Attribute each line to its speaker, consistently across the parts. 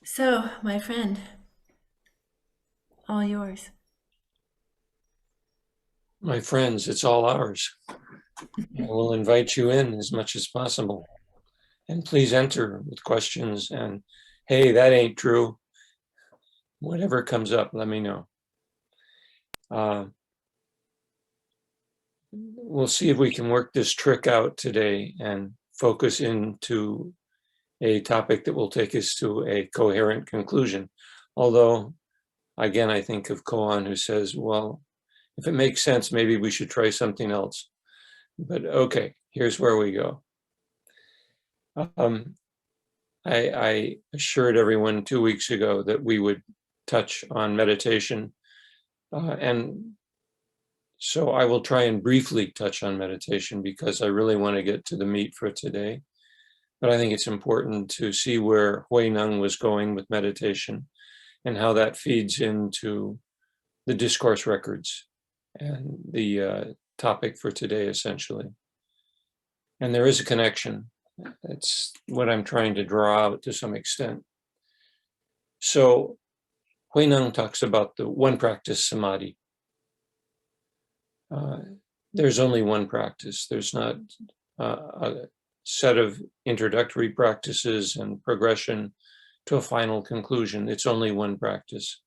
Speaker 1: So, my friend, all yours.
Speaker 2: My friends, it's all ours. I will invite you in as much as possible. And please enter with questions and, hey, that ain't true. Whatever comes up, let me know. We'll see if we can work this trick out today and focus into a topic that will take us to a coherent conclusion. Although, again, I think of Koan, who says, well, if it makes sense, maybe we should try something else. But okay, here's where we go. I assured everyone 2 weeks ago that we would touch on meditation. And so I will try and briefly touch on meditation because I really want to get to the meat for today. But I think it's important to see where Hui-neng was going with meditation and how that feeds into the discourse records and the topic for today, essentially. And there is a connection. That's what I'm trying to draw out to some extent. So Hui-neng talks about the one practice samadhi. There's only one practice. There's not a set of introductory practices and progression to a final conclusion. It's only one practice.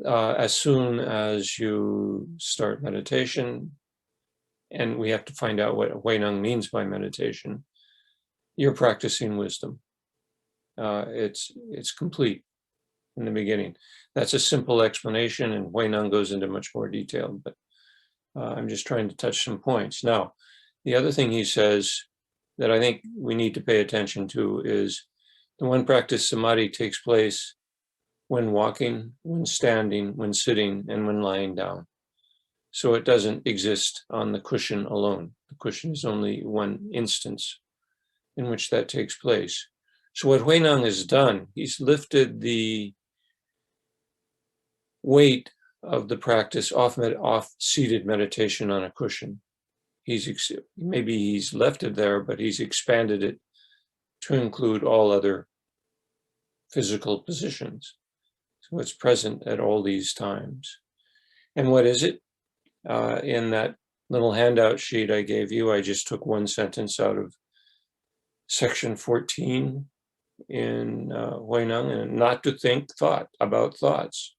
Speaker 2: As soon as you start meditation, and we have to find out what Hui-neng means by meditation, you're practicing wisdom. It's complete in the beginning. That's a simple explanation, and Hui-neng goes into much more detail, but I'm just trying to touch some points. Now, the other thing he says that I think we need to pay attention to is the one practice samadhi takes place when walking, when standing, when sitting, and when lying down. So it doesn't exist on the cushion alone. The cushion is only one instance in which that takes place. So what Hui-neng has done, he's lifted the weight of the practice off seated meditation on a cushion. Maybe he's left it there, but he's expanded it to include all other physical positions. So it's present at all these times. And what is it? In that little handout sheet I gave you, I just took one sentence out of section 14 in Hui-neng, and not to think thought about thoughts.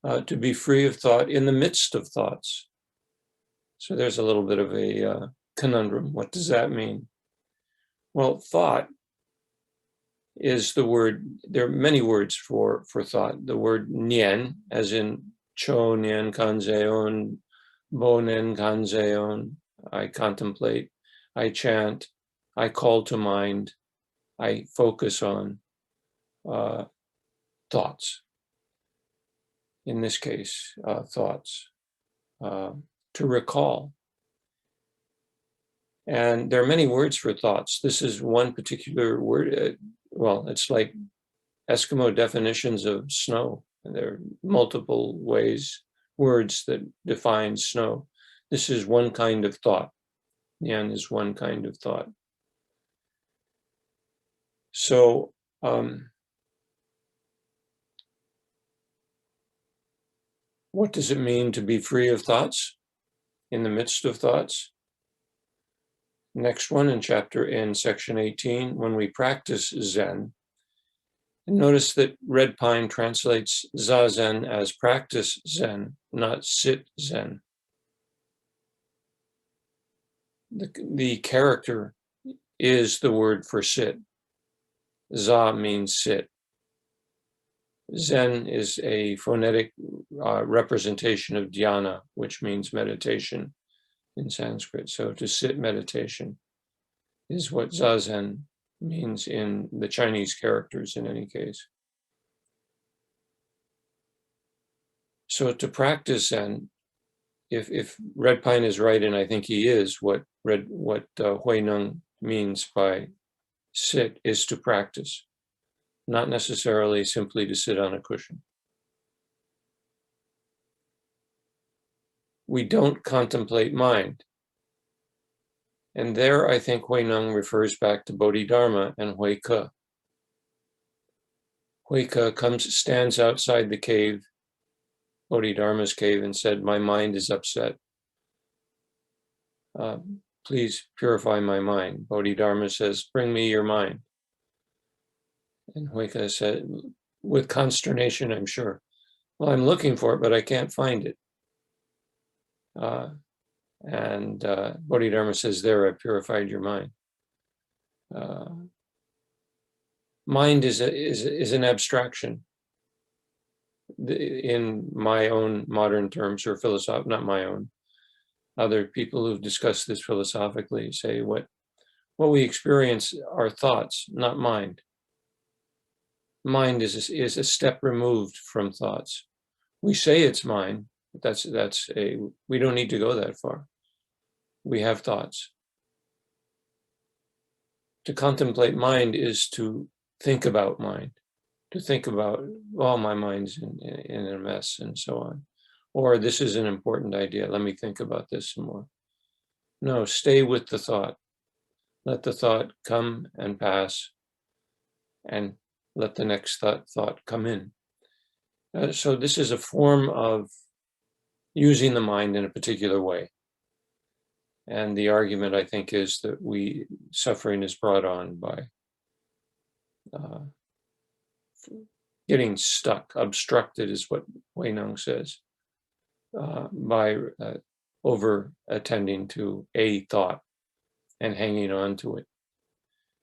Speaker 2: To be free of thought in the midst of thoughts. So there's a little bit of a conundrum. What does that mean? Well, thought is the word, there are many words for thought. The word nian, as in cho nian kanzeon, bo nian kanzeon, I contemplate, I chant, I call to mind, I focus on thoughts. In this case, thoughts, to recall. And there are many words for thoughts. This is one particular word. Well, it's like Eskimo definitions of snow. And there are multiple words that define snow. This is one kind of thought. Yan is one kind of thought. So, what does it mean to be free of thoughts in the midst of thoughts? Next one in section 18, when we practice Zen, and notice that Red Pine translates Zazen as practice Zen, not sit Zen. The character is the word for sit. Za means sit. Zen is a phonetic representation of dhyana, which means meditation in Sanskrit. So to sit meditation is what Zazen means in the Chinese characters in any case. So to practice Zen, if Red Pine is right, and I think he is, what Hui-neng means by sit is to practice, not necessarily simply to sit on a cushion. We don't contemplate mind. And there, I think Hui-neng refers back to Bodhidharma and Hui-ke. Hui-neng stands outside the cave, Bodhidharma's cave, and said, "My mind is upset. Please purify my mind." Bodhidharma says, "Bring me your mind." And Hui-neng said, with consternation, I'm sure, "Well, I'm looking for it, but I can't find it." Bodhidharma says, "There, I purified your mind." Mind is an abstraction. In my own modern terms, or not my own, other people who've discussed this philosophically say what we experience are thoughts, not mind. Mind is a step removed from thoughts. We say it's mind, but we don't need to go that far. We have thoughts. To contemplate mind is to think about mind, to think about, well, my mind's in a mess and so on. Or this is an important idea, let me think about this some more. No, stay with the thought. Let the thought come and pass, and let the next thought come in. So this is a form of using the mind in a particular way. And the argument, I think, is that suffering is brought on by getting stuck. Obstructed is what Hui-neng says, by over attending to a thought and hanging on to it.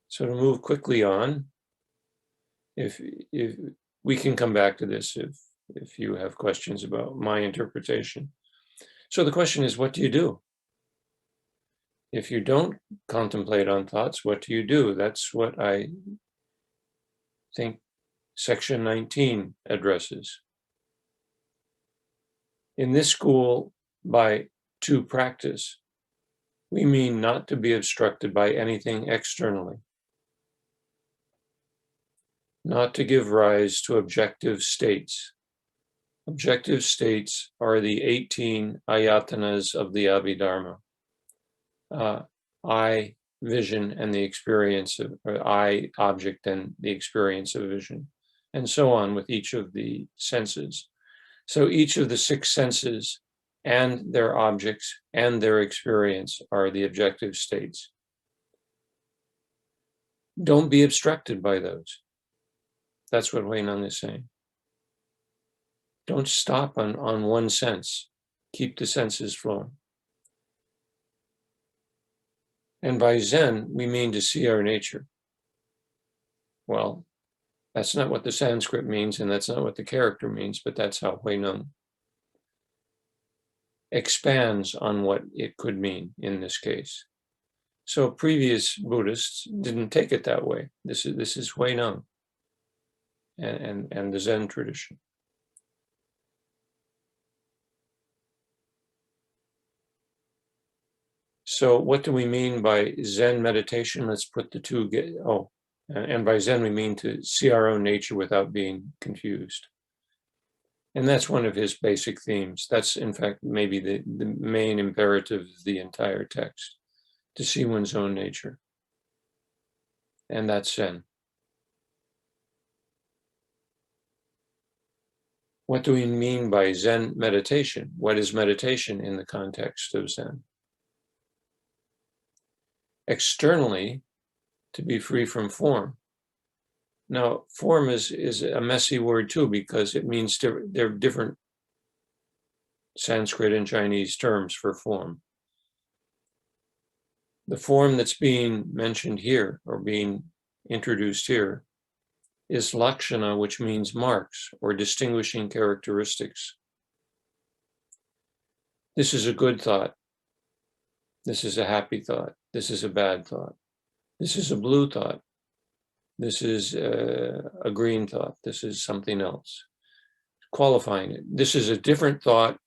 Speaker 2: So to move quickly on, if we can come back to this if you have questions about my interpretation. So the question is, what do you do? If you don't contemplate on thoughts, what do you do? That's what I think section 19 addresses. In this school, by to practice, we mean not to be obstructed by anything externally, not to give rise to objective states. Objective states are the 18 ayatanas of the Abhidharma. I, vision, and the experience of, or I, object, and the experience of vision, and so on with each of the senses. So each of the 6 senses and their objects and their experience are the objective states. Don't be obstructed by those. That's what Hui-neng is saying. Don't stop on one sense. Keep the senses flowing. And by Zen, we mean to see our nature. Well, that's not what the Sanskrit means, and that's not what the character means, but that's how Hui-neng expands on what it could mean in this case. So previous Buddhists didn't take it that way. This is Hui-neng and the Zen tradition. So what do we mean by Zen meditation? Let's put the two, and by Zen we mean to see our own nature without being confused. And that's one of his basic themes. That's in fact maybe the main imperative of the entire text, to see one's own nature. And that's Zen. What do we mean by Zen meditation? What is meditation in the context of Zen? Externally, to be free from form. Now, form is a messy word too, because it means there are different Sanskrit and Chinese terms for form. The form that's being mentioned here, or being introduced here, is lakshana, which means marks or distinguishing characteristics. This is a good thought. This is a happy thought. This is a bad thought. This is a blue thought. This is a green thought. This is something else. Qualifying it. This is a different thought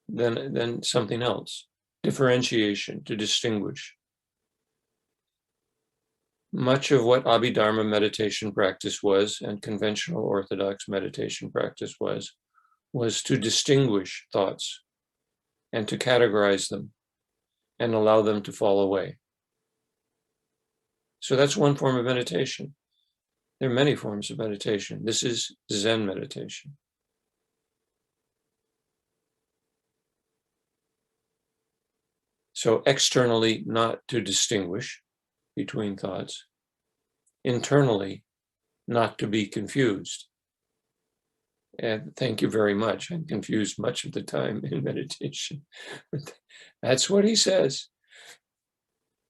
Speaker 2: than something else. Differentiation, to distinguish. Much of what Abhidharma meditation practice was, and conventional orthodox meditation practice was to distinguish thoughts and to categorize them and allow them to fall away. So that's one form of meditation. There are many forms of meditation. This is Zen meditation. So externally, not to distinguish between thoughts. Internally, not to be confused. And thank you very much. I'm confused much of the time in meditation. But that's what he says.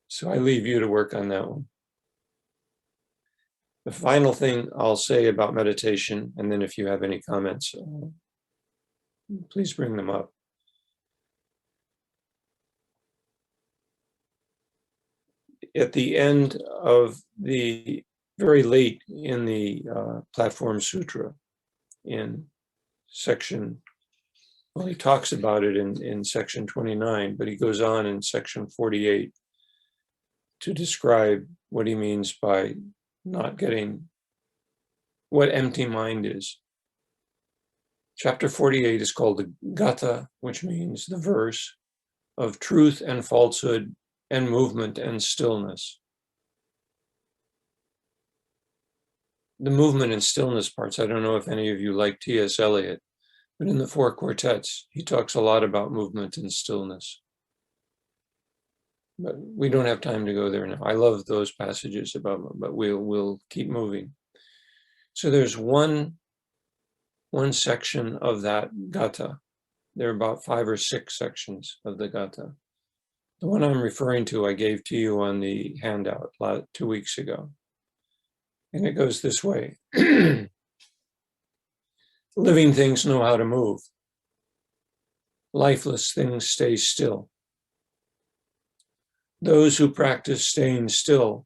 Speaker 2: So I leave you to work on that one. The final thing I'll say about meditation, and then if you have any comments, please bring them up. At the end of the, very late in the Platform Sutra, in section, well, he talks about it in section 29, but he goes on in section 48 to describe what he means by not getting, what empty mind is. Chapter 48 is called the Gatha, which means the verse of truth and falsehood and movement and stillness. The movement and stillness parts, I don't know if any of you like T.S. Eliot, but in the Four Quartets, he talks a lot about movement and stillness. But we don't have time to go there now. I love those passages about, but we'll keep moving. So there's one section of that Gatha. There are about 5 or 6 sections of the Gatha. The one I'm referring to, I gave to you on the handout 2 weeks ago. And it goes this way. Living things know how to move. Lifeless things stay still. Those who practice staying still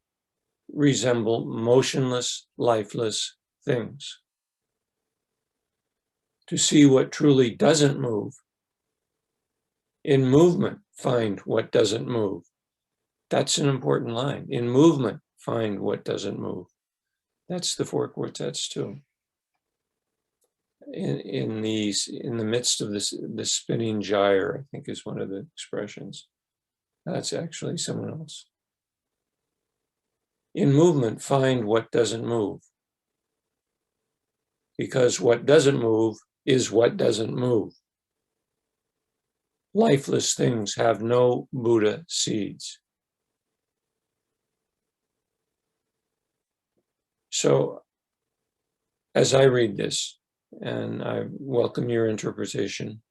Speaker 2: resemble motionless, lifeless things. To see what truly doesn't move, in movement, find what doesn't move. That's an important line. In movement, find what doesn't move. That's the Four Quartets too. In the midst of the spinning gyre, I think is one of the expressions. That's actually someone else. In movement, find what doesn't move. Because what doesn't move is what doesn't move. Lifeless things have no Buddha seeds. So, as I read this, and I welcome your interpretation,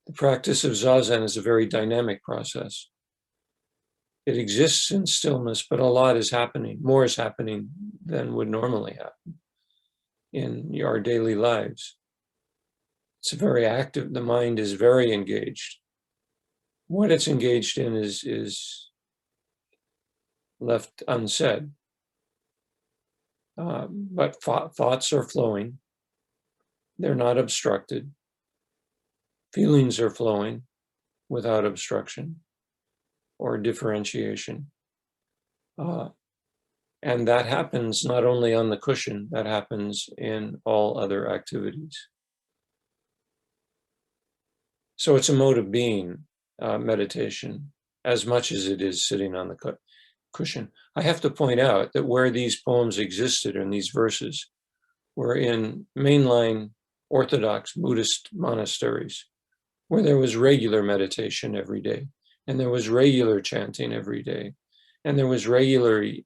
Speaker 2: the practice of Zazen is a very dynamic process. It exists in stillness, but a lot is happening. More is happening than would normally happen in our daily lives. It's very active. The mind is very engaged. What it's engaged in is left unsaid. But thoughts are flowing. They're not obstructed. Feelings are flowing without obstruction or differentiation. And that happens not only on the cushion, that happens in all other activities. So it's a mode of being, meditation, as much as it is sitting on the cushion. I have to point out that where these poems existed and these verses were in mainline Orthodox Buddhist monasteries, where there was regular meditation every day, and there was regular chanting every day, and there was regularly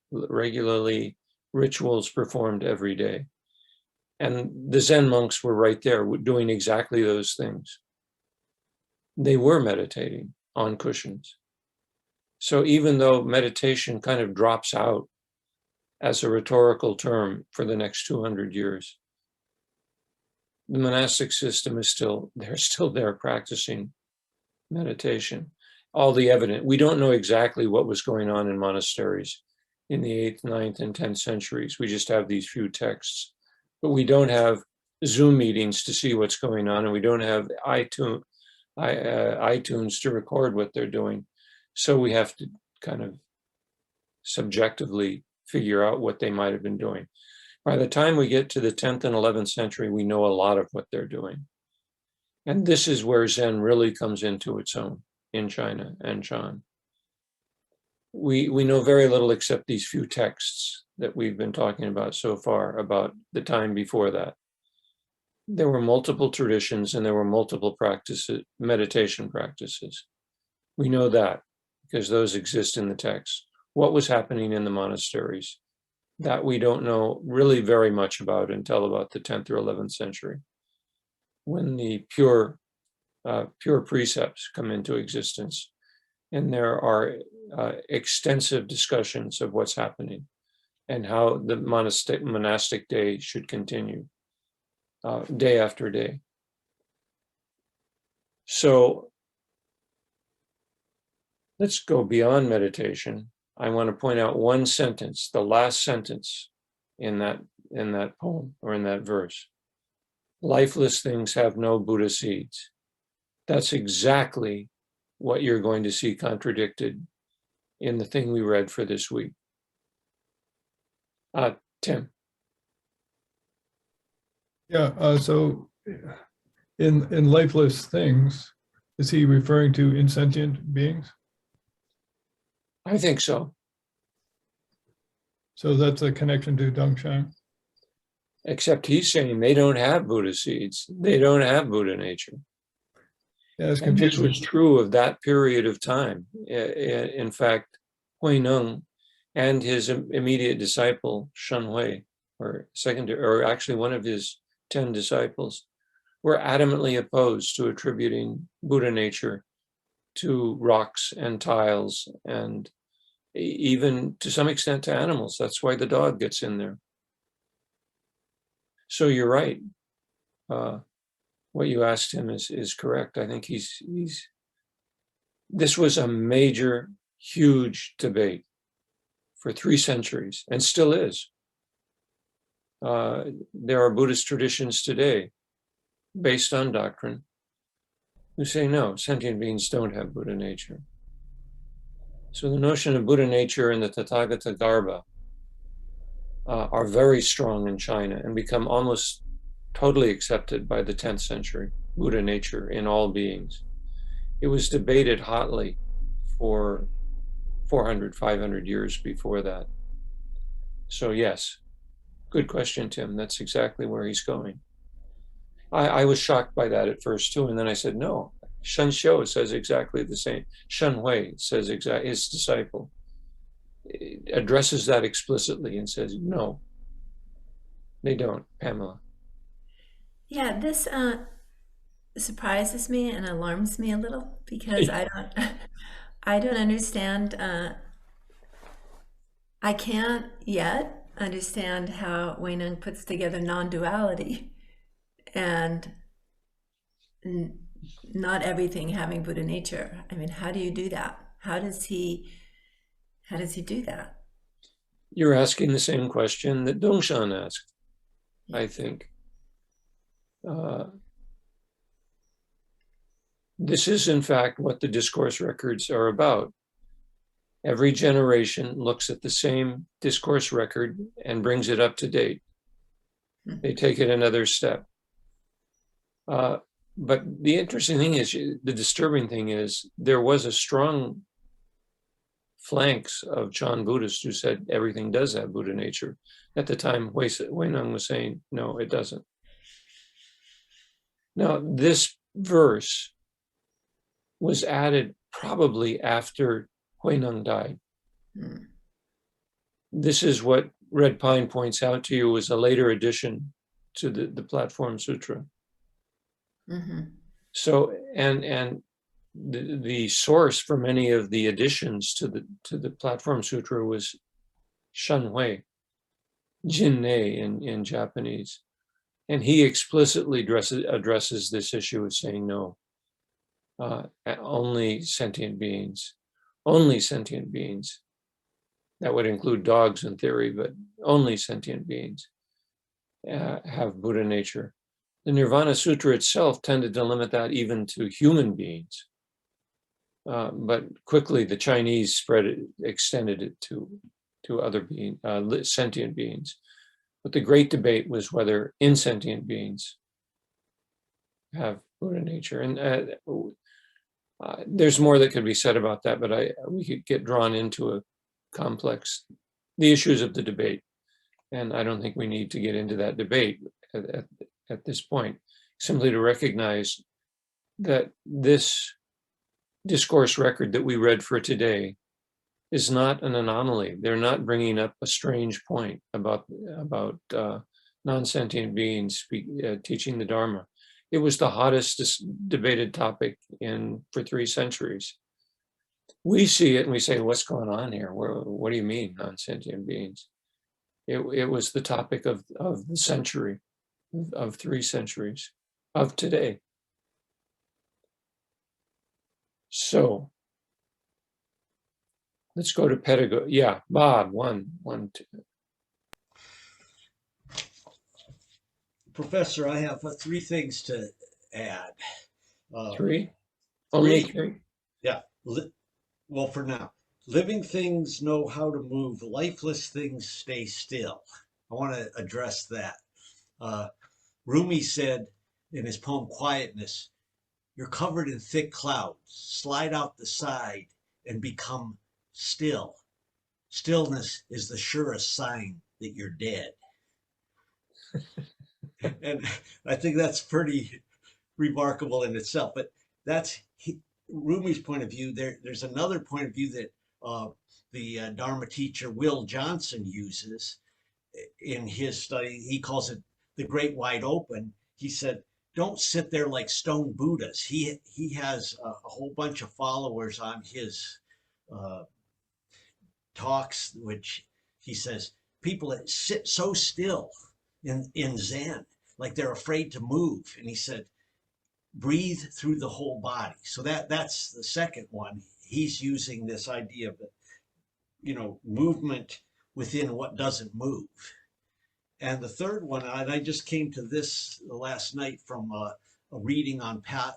Speaker 2: rituals performed every day. And the Zen monks were right there doing exactly those things. They were meditating on cushions. So even though meditation kind of drops out as a rhetorical term for the next 200 years, the monastic system is still there practicing meditation. All the evidence, we don't know exactly what was going on in monasteries in the 8th, 9th, and 10th centuries. We just have these few texts, but we don't have Zoom meetings to see what's going on, and we don't have iTunes to record what they're doing. So we have to kind of subjectively figure out what they might have been doing. By the time we get to the 10th and 11th century, we know a lot of what they're doing. And this is where Zen really comes into its own in China and Shan. We know very little except these few texts that we've been talking about so far, about the time before that. There were multiple traditions and there were multiple practices, meditation practices. We know that because those exist in the text. What was happening in the monasteries? That we don't know really very much about until about the 10th or 11th century, when the pure precepts come into existence. And there are extensive discussions of what's happening and how the monastic day should continue, day after day. So let's go beyond meditation. I want to point out one sentence, the last sentence in that poem or in that verse. Lifeless things have no Buddha seeds. That's exactly what you're going to see contradicted in the thing we read for this week. Tim.
Speaker 3: Yeah, so in lifeless things, is he referring to insentient beings?
Speaker 2: I think so.
Speaker 3: So that's a connection to Dongshan.
Speaker 2: Except he's saying they don't have Buddha seeds. They don't have Buddha nature.
Speaker 3: Yeah, it's
Speaker 2: And this
Speaker 3: confusing.
Speaker 2: was true of that period of time. In fact, Hui-neng and his immediate disciple, Shen Hui, or actually one of his 10 disciples, were adamantly opposed to attributing Buddha nature to rocks and tiles and even to some extent to animals. That's why the dog gets in there. So you're right. What you asked him is correct. I think this was a major, huge debate for 3 centuries and still is. There are Buddhist traditions today based on doctrine who say, no, sentient beings don't have Buddha nature. So the notion of Buddha nature and the Tathagata Garbha are very strong in China and become almost totally accepted by the 10th century, Buddha nature in all beings. It was debated hotly for 400, 500 years before that. So yes, good question, Tim. That's exactly where he's going. I was shocked by that at first too, and then I said, no, Shen Xiu says exactly the same. Shen Hui says his disciple addresses that explicitly and says, no, they don't, Pamela.
Speaker 1: Yeah, this surprises me and alarms me a little because I don't understand. I can't yet understand how Hui-neng puts together non-duality and not everything having Buddha nature. I mean, how do you do that? How does he do that?
Speaker 2: You're asking the same question that Dongshan asked, I think. This is, in fact, what the discourse records are about. Every generation looks at the same discourse record and brings it up to date. They take it another step. But the interesting thing is, the disturbing thing is, there was a strong flanks of Chan Buddhists who said everything does have Buddha nature. At the time, Hui-neng was saying, no, it doesn't. Now, this verse was added probably after Hui-neng died. This is what Red Pine points out to you as a later addition to the Platform Sutra. So, and the source for many of the additions to the Platform Sutra was Shen Hui, Jin-nei in Japanese. And he explicitly addresses this issue of saying, no, only sentient beings. That would include dogs in theory, but only sentient beings have Buddha nature. The Nirvana Sutra itself tended to limit that even to human beings. But quickly the Chinese extended it to other sentient beings. But the great debate was whether insentient beings have Buddha nature. And there's more that could be said about that, but we could get drawn into a complex, the issues of the debate. And I don't think we need to get into that debate at this point, simply to recognize that this discourse record that we read for today is not an anomaly. They're not bringing up a strange point about non-sentient beings teaching the Dharma. It was the hottest debated topic for 3 centuries. We see it and we say, what's going on here? What do you mean, non-sentient beings? It was the topic of the century, of 3 centuries, of today. So let's go to pedagogy. Yeah, Bob, one, two.
Speaker 4: Professor, I have 3 things to add.
Speaker 2: 3? Only 3?
Speaker 4: Yeah. Well, for now, living things know how to move. Lifeless things stay still. I want to address that. Rumi said in his poem Quietness, "You're covered in thick clouds. Slide out the side and become still. Stillness is the surest sign that you're dead." And I think that's pretty remarkable in itself. But that's Rumi's point of view. There's another point of view that the Dharma teacher Will Johnson uses in his study. He calls it the Great Wide Open. He said, "Don't sit there like stone Buddhas." He has a whole bunch of followers on his talks, which he says people that sit so still in Zen, like they're afraid to move. And he said, breathe through the whole body. So that's the second one. He's using this idea of, movement within what doesn't move. And the third one, and I just came to this last night from a reading on Pat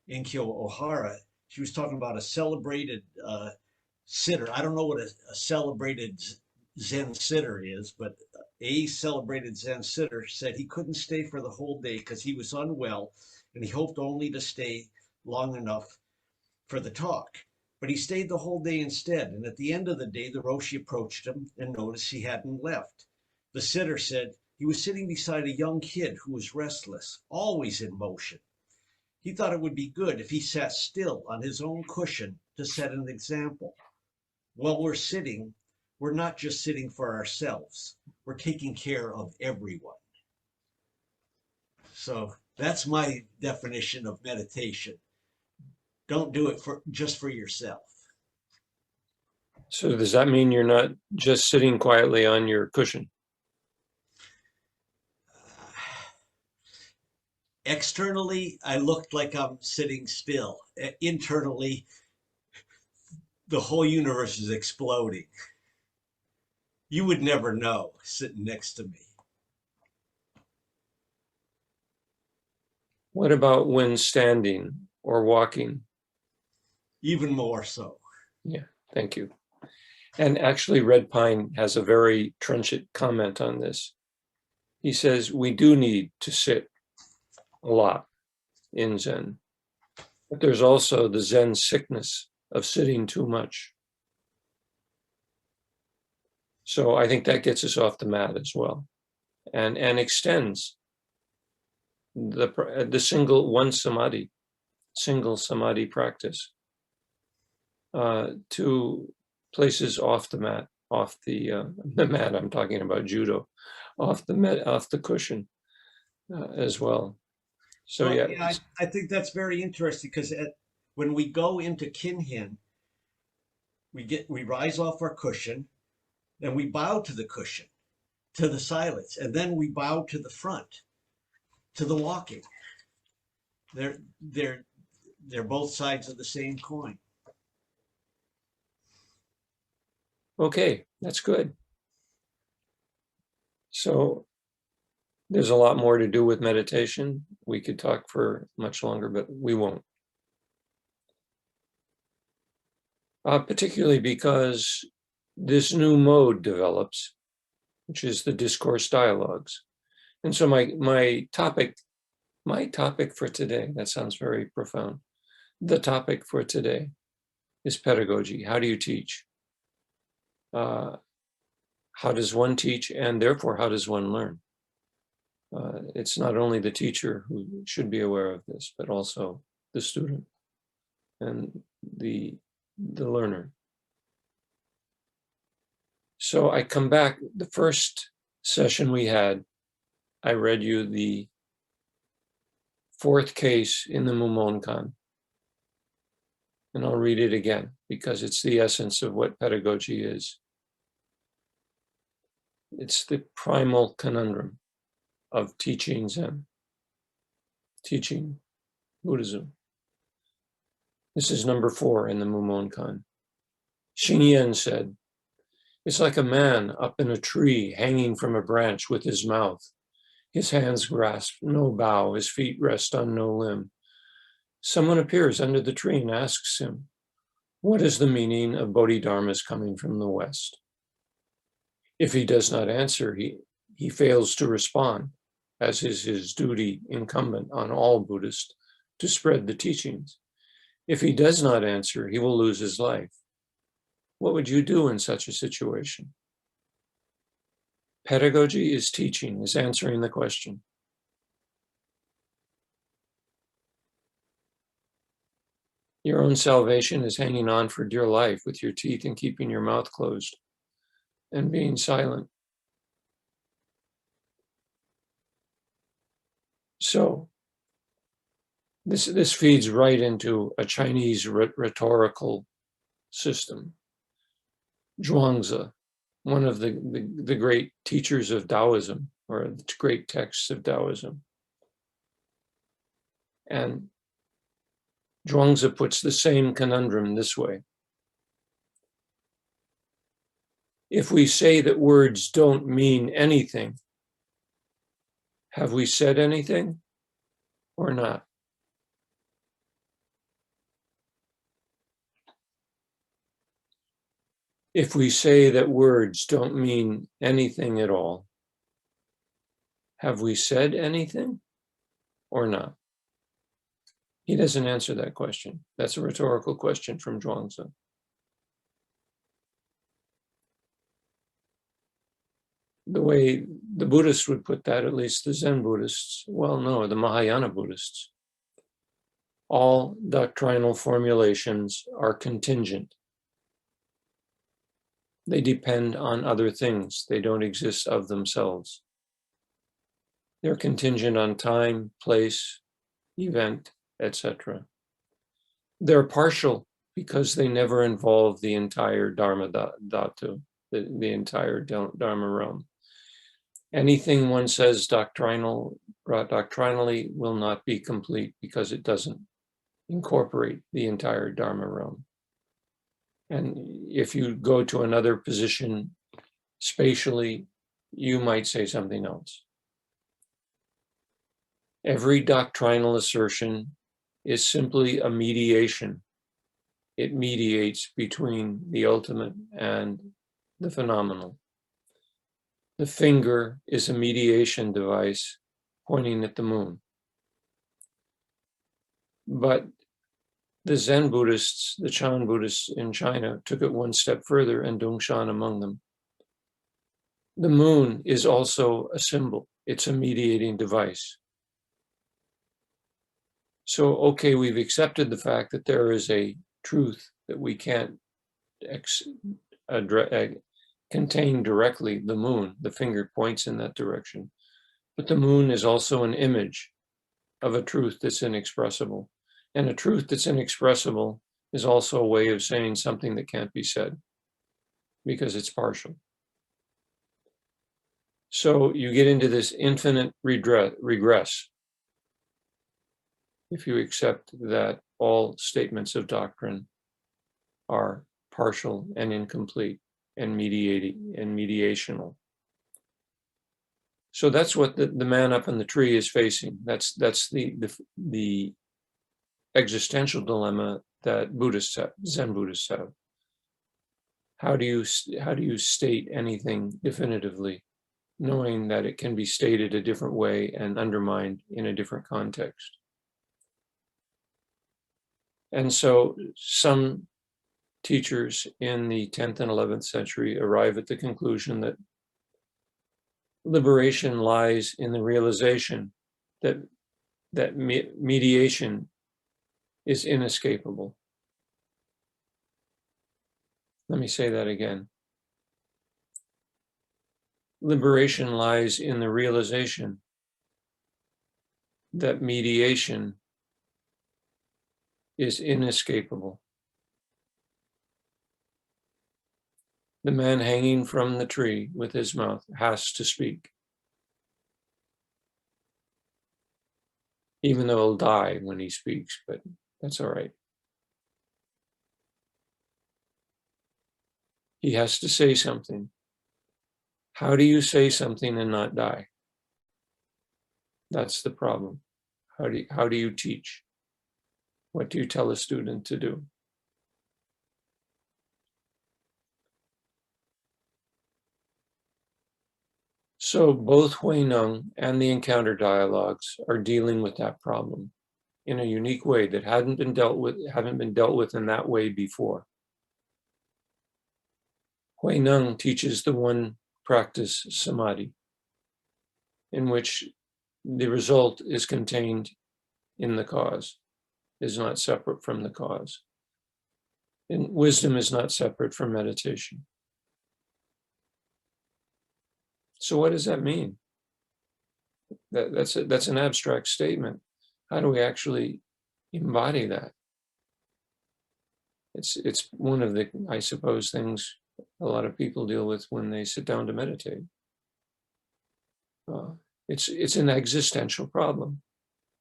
Speaker 4: Enkyo O'Hara. She was talking about a celebrated sitter. I don't know what a celebrated Zen sitter is, but a celebrated Zen sitter said he couldn't stay for the whole day because he was unwell and he hoped only to stay long enough for the talk. But he stayed the whole day instead. And at the end of the day, the Roshi approached him and noticed he hadn't left. The sitter said he was sitting beside a young kid who was restless, always in motion. He thought it would be good if he sat still on his own cushion to set an example. While we're sitting, we're not just sitting for ourselves. We're taking care of everyone. So that's my definition of meditation. Don't do it just for yourself.
Speaker 2: So does that mean you're not just sitting quietly on your cushion?
Speaker 4: Externally, I looked like I'm sitting still. Internally, the whole universe is exploding. You would never know sitting next to me.
Speaker 2: What about when standing or walking?
Speaker 4: Even more so.
Speaker 2: Yeah, thank you. And actually, Red Pine has a very trenchant comment on this. He says, we do need to sit a lot in Zen, but there's also the Zen sickness of sitting too much. So I think that gets us off the mat as well, and extends the single samadhi practice to places off the mat, off the mat. I'm talking about judo, off the cushion as well. So
Speaker 4: well,
Speaker 2: yeah,
Speaker 4: I think that's very interesting because when we go into Kinhin, we rise off our cushion, then we bow to the cushion, to the silence, and then we bow to the front, to the walking. They're both sides of the same coin.
Speaker 2: okay, that's good. So there's a lot more to do with meditation. We could talk for much longer, but we won't. Particularly because this new mode develops, which is the discourse dialogues. And so my topic for today, that sounds very profound. The topic for today is pedagogy. How do you teach? How how does one teach, and therefore how does one learn? It's not only the teacher who should be aware of this, but also the student and the learner. So I come back, the first session we had, I read you the fourth case in the Mumonkan. And I'll read it again because it's the essence of what pedagogy is. It's the primal conundrum of teaching Zen, teaching Buddhism. This is number 4 in the Mumonkan. Xingyan said, "It's like a man up in a tree hanging from a branch with his mouth. His hands grasp no bough, his feet rest on no limb. Someone appears under the tree and asks him, 'What is the meaning of Bodhidharmas coming from the West?' If he does not answer, he fails to respond, as is his duty incumbent on all Buddhists to spread the teachings. If he does not answer, he will lose his life. What would you do in such a situation?" Pedagogy is teaching, is answering the question. Your own salvation is hanging on for dear life with your teeth and keeping your mouth closed and being silent. So this feeds right into a Chinese rhetorical system. Zhuangzi, one of the great teachers of Taoism, or the great texts of Taoism. And Zhuangzi puts the same conundrum this way. If we say that words don't mean anything, have we said anything or not? If we say that words don't mean anything at all, have we said anything or not? He doesn't answer that question. That's a rhetorical question from Zhuangzi. The way the Buddhists would put that, at least the Zen Buddhists, well, no, the Mahayana Buddhists, all doctrinal formulations are contingent. They depend on other things. They don't exist of themselves. They're contingent on time, place, event, etc. They're partial because they never involve the entire Dharma Dhatu, the entire Dharma realm. Anything one says doctrinally will not be complete because it doesn't incorporate the entire Dharma realm. And if you go to another position spatially, you might say something else. Every doctrinal assertion is simply a mediation. It mediates between the ultimate and the phenomenal. The finger is a mediation device pointing at the moon. But the Zen Buddhists, the Chan Buddhists in China, took it one step further, and Dongshan among them. The moon is also a symbol. It's a mediating device. So, okay, we've accepted the fact that there is a truth that we can't contain directly, the moon. The finger points in that direction. But the moon is also an image of a truth that's inexpressible. And a truth that's inexpressible is also a way of saying something that can't be said because it's partial. So you get into this infinite regress if you accept that all statements of doctrine are partial and incomplete and mediational. So that's what the man up in the tree is facing. That's the existential dilemma that Buddhists have, Zen Buddhists have. How do you state anything definitively, knowing that it can be stated a different way and undermined in a different context? And so some teachers in the 10th and 11th century arrive at the conclusion that liberation lies in the realization that mediation is inescapable. Let me say that again. Liberation lies in the realization that mediation is inescapable. The man hanging from the tree with his mouth has to speak, even though he'll die when he speaks, but that's all right. He has to say something. How do you say something and not die? That's the problem. How do you teach? What do you tell a student to do? So both Hui-neng and the encounter dialogues are dealing with that problem in a unique way that haven't been dealt with in that way before. Hui-neng teaches the one practice samadhi, in which the result is contained in the cause, is not separate from the cause. And wisdom is not separate from meditation. So what does that mean? That's an abstract statement. How do we actually embody that? It's one of the, I suppose, things a lot of people deal with when they sit down to meditate. It's an existential problem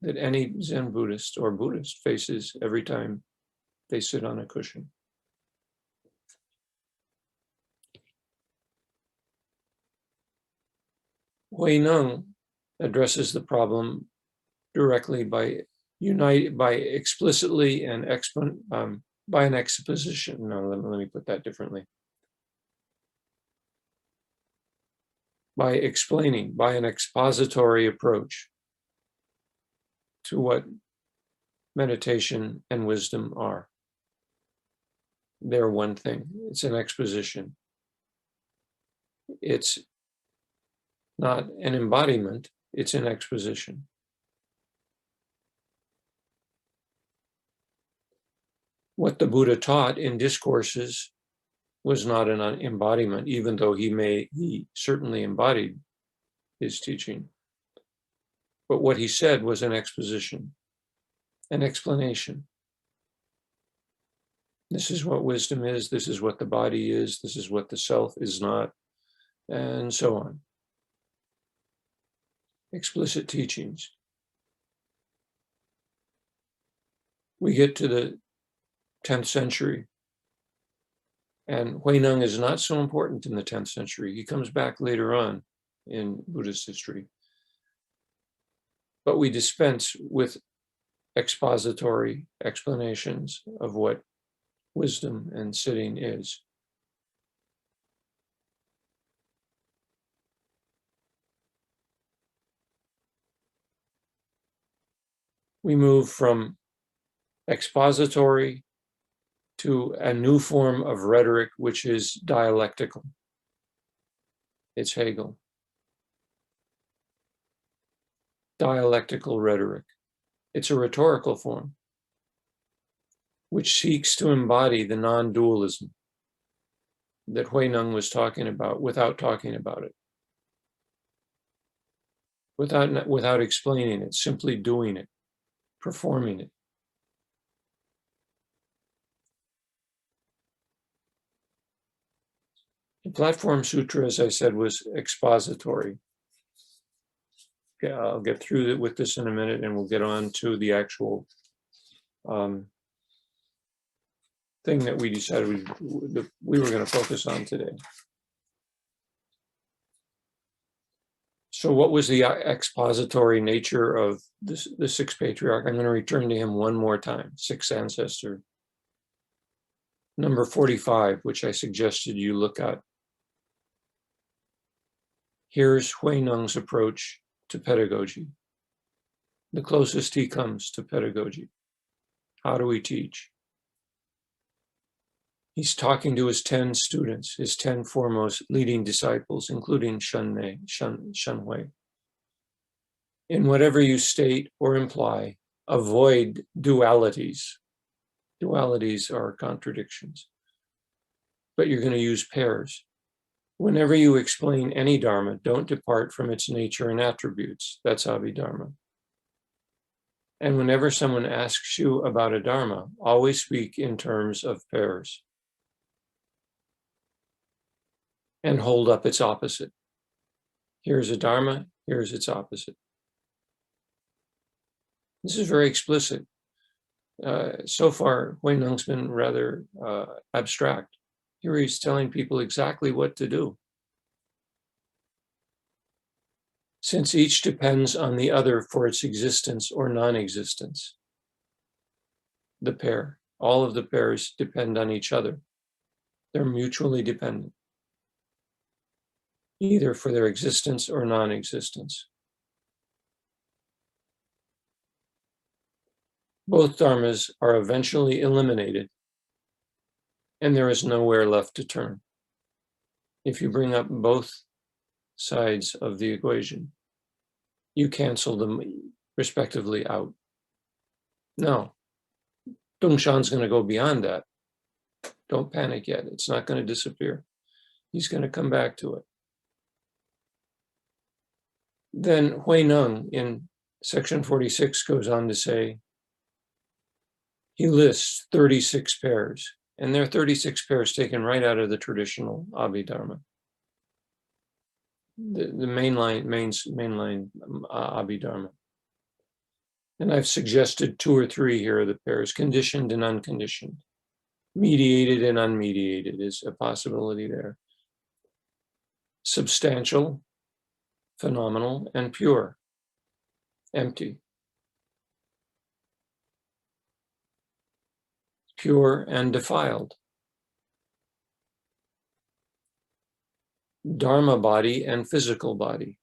Speaker 2: that any Zen Buddhist or Buddhist faces every time they sit on a cushion. Hui-neng addresses the problem directly by explicitly and by an exposition. No, let me put that differently. By explaining, by an expository approach to what meditation and wisdom are. They're one thing. It's an exposition. It's not an embodiment, it's an exposition. What the Buddha taught in discourses was not an embodiment, even though he certainly embodied his teaching. But what he said was an exposition, an explanation. This is what wisdom is, this is what the body is, this is what the self is not, and so on. Explicit teachings. We get to the 10th century, and Hui-neng is not so important in the 10th century. He comes back later on in Buddhist history. But we dispense with expository explanations of what wisdom and sitting is. We move from expository to a new form of rhetoric, which is dialectical. It's Hegel. Dialectical rhetoric. It's a rhetorical form, which seeks to embody the non-dualism that Hui-neng was talking about without talking about it. Without explaining it, simply doing it, performing it. The Platform Sutra, as I said, was expository. Okay, I'll get through with this in a minute and we'll get on to the actual thing that we decided we were going to focus on today. So what was the expository nature of the sixth patriarch? I'm going to return to him one more time, sixth ancestor. Number 45, which I suggested you look at. Here's Hui-neng's approach to pedagogy, the closest he comes to pedagogy. How do we teach? He's talking to his 10 students, his 10 foremost leading disciples, including Shan Hui. In whatever you state or imply, avoid dualities. Dualities are contradictions, but you're going to use pairs. Whenever you explain any dharma, don't depart from its nature and attributes. That's Abhidharma. And whenever someone asks you about a dharma, always speak in terms of pairs and hold up its opposite. Here's a dharma, here's its opposite. This is very explicit. So far, Hui-neng's been rather abstract. Here he's telling people exactly what to do. Since each depends on the other for its existence or non-existence. The pair, all of the pairs depend on each other. They're mutually dependent, either for their existence or non-existence. Both dharmas are eventually eliminated, and there is nowhere left to turn. If you bring up both sides of the equation, you cancel them respectively out. No, Dongshan's going to go beyond that. Don't panic yet. It's not going to disappear. He's going to come back to it. Then Hui-neng in section 46 goes on to say, he lists 36 pairs, and there are 36 pairs taken right out of the traditional Abhidharma. The mainline Abhidharma. And I've suggested 2 or 3 here of the pairs, conditioned and unconditioned. Mediated and unmediated is a possibility there. Substantial, phenomenal, and pure, empty. Pure and defiled. Dharma body and physical body.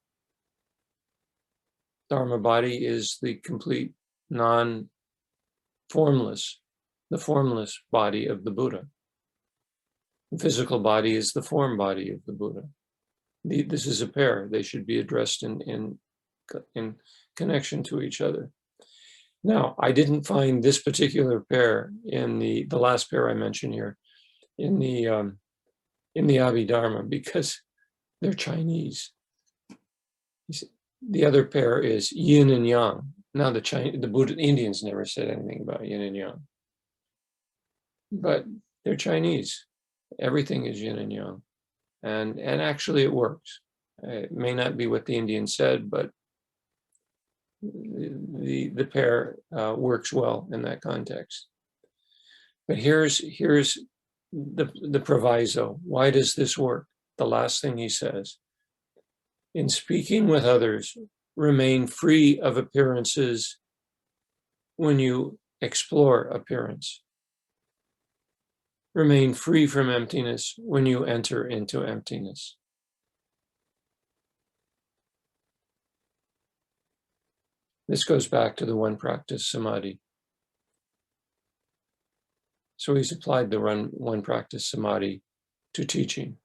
Speaker 2: Dharma body is the complete non-formless, the formless body of the Buddha. The physical body is the form body of the Buddha. This is a pair. They should be addressed in connection to each other. Now, I didn't find this particular pair in the last pair I mentioned here in the Abhidharma because they're Chinese. The other pair is yin and yang. Now the Buddha Indians never said anything about yin and yang, but they're Chinese. Everything is yin and yang, and actually it works. It may not be what the Indians said, but the pair works well in that context. But here's the proviso. Why does this work? The last thing he says. In speaking with others, remain free of appearances when you explore appearance. Remain free from emptiness when you enter into emptiness. This goes back to the one practice samadhi. So he's applied the one practice samadhi to teaching.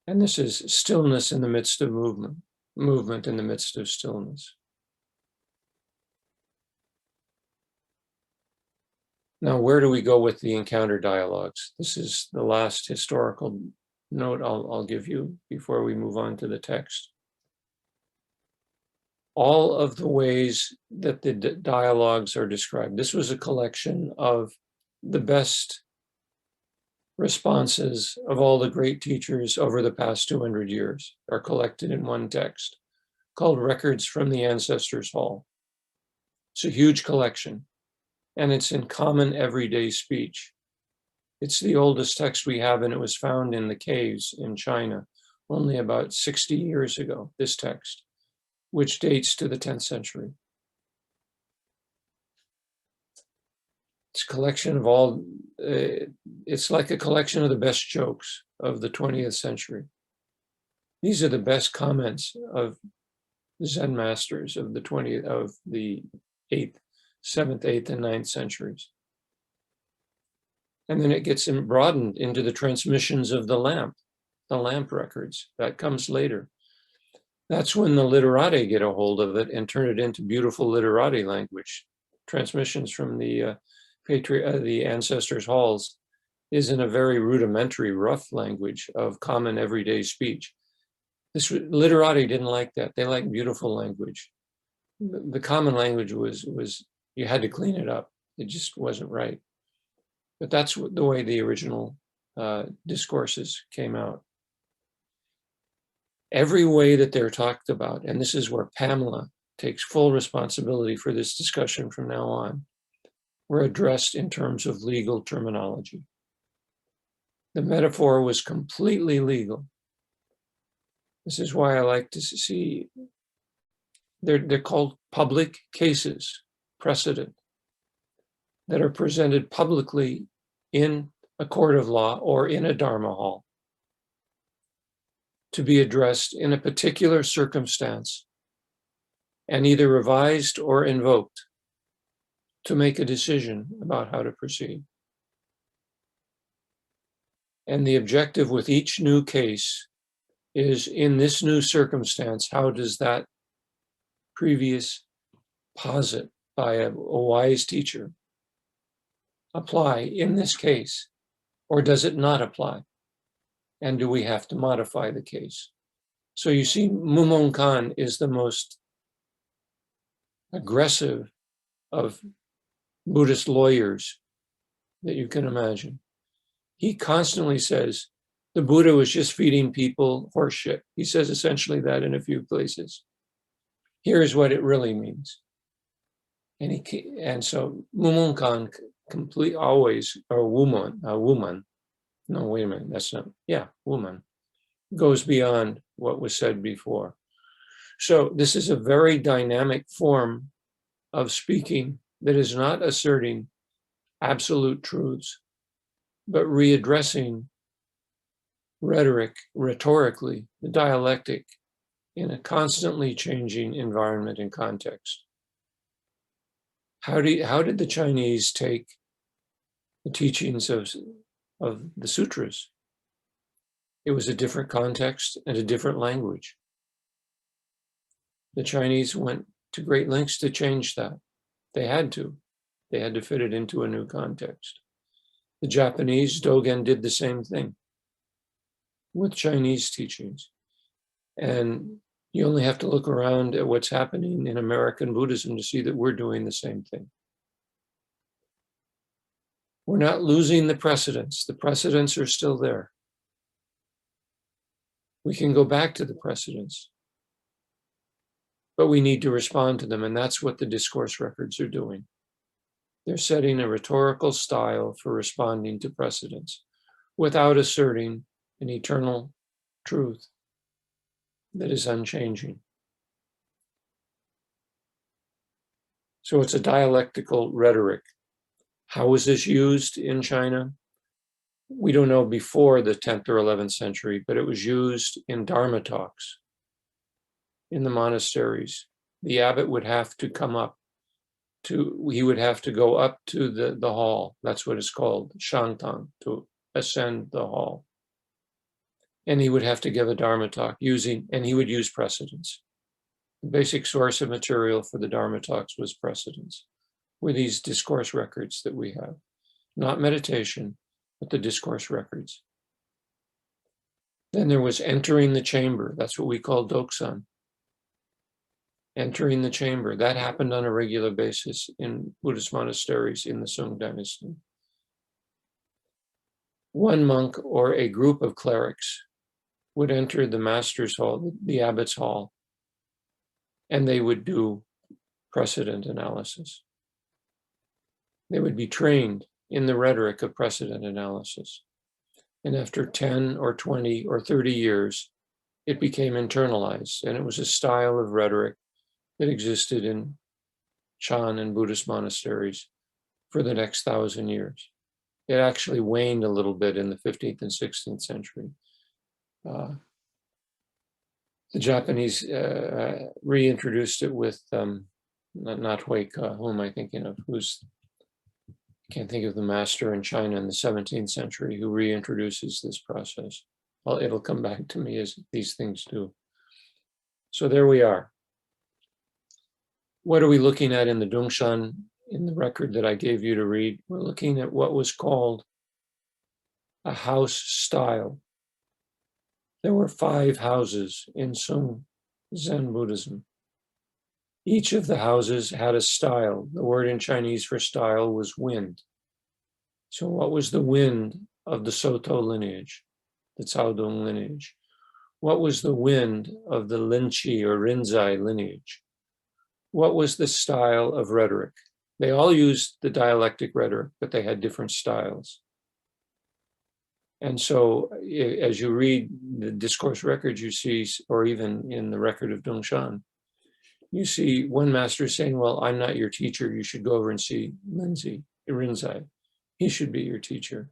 Speaker 2: And this is stillness in the midst of movement, movement in the midst of stillness. Now, where do we go with the encounter dialogues? This is the last historical note I'll give you before we move on to the text. All of the ways that the dialogues are described. This was a collection of the best responses of all the great teachers over the past 200 years are collected in one text called Records from the Ancestors' Hall. It's a huge collection, and it's in common everyday speech. It's the oldest text we have, and it was found in the caves in China only about 60 years ago, this text, which dates to the 10th century. It's a collection of all, it's like a collection of the best jokes of the 20th century. These are the best comments of Zen masters of the 7th, 8th, and 9th centuries. And then it gets broadened into the transmissions of the lamp records. That comes later. That's when the literati get a hold of it and turn it into beautiful literati language. Transmissions from the ancestors' halls is in a very rudimentary, rough language of common everyday speech. This literati didn't like that. They liked beautiful language. The common language was you had to clean it up. It just wasn't right. But that's the way the original discourses came out. Every way that they're talked about, and this is where Pamela takes full responsibility for this discussion from now on, were addressed in terms of legal terminology. The metaphor was completely legal. This is why I like to see, they're called public cases, precedent, that are presented publicly in a court of law or in a Dharma hall to be addressed in a particular circumstance and either revised or invoked to make a decision about how to proceed. And the objective with each new case is, in this new circumstance, how does that previous posit by a wise teacher apply in this case, or does it not apply? And do we have to modify the case? So you see, Mumon Khan is the most aggressive of Buddhist lawyers that you can imagine. He constantly says, the Buddha was just feeding people horse shit. He says essentially that in a few places. Here's what it really means. And so Mumon Khan always, or woman, no, wait a minute, that's not, yeah, woman, goes beyond what was said before. So this is a very dynamic form of speaking that is not asserting absolute truths, but readdressing rhetorically, the dialectic in a constantly changing environment and context. How did the Chinese take the teachings of the sutras? It was a different context and a different language. The Chinese went to great lengths to change that. They had to. They had to fit it into a new context. The Japanese, Dogen, did the same thing with Chinese teachings. And you only have to look around at what's happening in American Buddhism to see that we're doing the same thing. We're not losing the precedents. The precedents are still there. We can go back to the precedents, but we need to respond to them, and that's what the discourse records are doing. They're setting a rhetorical style for responding to precedents without asserting an eternal truth that is unchanging. So it's a dialectical rhetoric. How was this used in China? We don't know before the 10th or 11th century, but it was used in Dharma talks in the monasteries. The abbot would have to come up he would have to go up to the hall. That's what it's called, shantang, to ascend the hall. And he would have to give a Dharma talk and he would use precedents. The basic source of material for the Dharma talks was precedents, were these discourse records that we have. Not meditation, but the discourse records. Then there was entering the chamber. That's what we call Dongshan. Entering the chamber. That happened on a regular basis in Buddhist monasteries in the Sung dynasty. One monk or a group of clerics would enter the master's hall, the abbot's hall, and they would do precedent analysis. They would be trained in the rhetoric of precedent analysis. And after 10 or 20 or 30 years, it became internalized, and it was a style of rhetoric that existed in Chan and Buddhist monasteries for the next 1,000 years. It actually waned a little bit in the 15th and 16th century. The Japanese reintroduced it with, not Hui, who am I thinking of? can't think of the master in China in the 17th century who reintroduces this process. Well, it'll come back to me as these things do. So there we are. What are we looking at in the Dongshan, in the record that I gave you to read? We're looking at what was called a house style. There were 5 houses in Sung Zen Buddhism. Each of the houses had a style. The word in Chinese for style was wind. So what was the wind of the Soto lineage, the Caodong lineage? What was the wind of the Linqi or Rinzai lineage? What was the style of rhetoric? They all used the dialectic rhetoric, but they had different styles. And so as you read the discourse records, you see, or even in the record of Dongshan, you see one master saying, well, I'm not your teacher. You should go over and see Rinzai. He should be your teacher.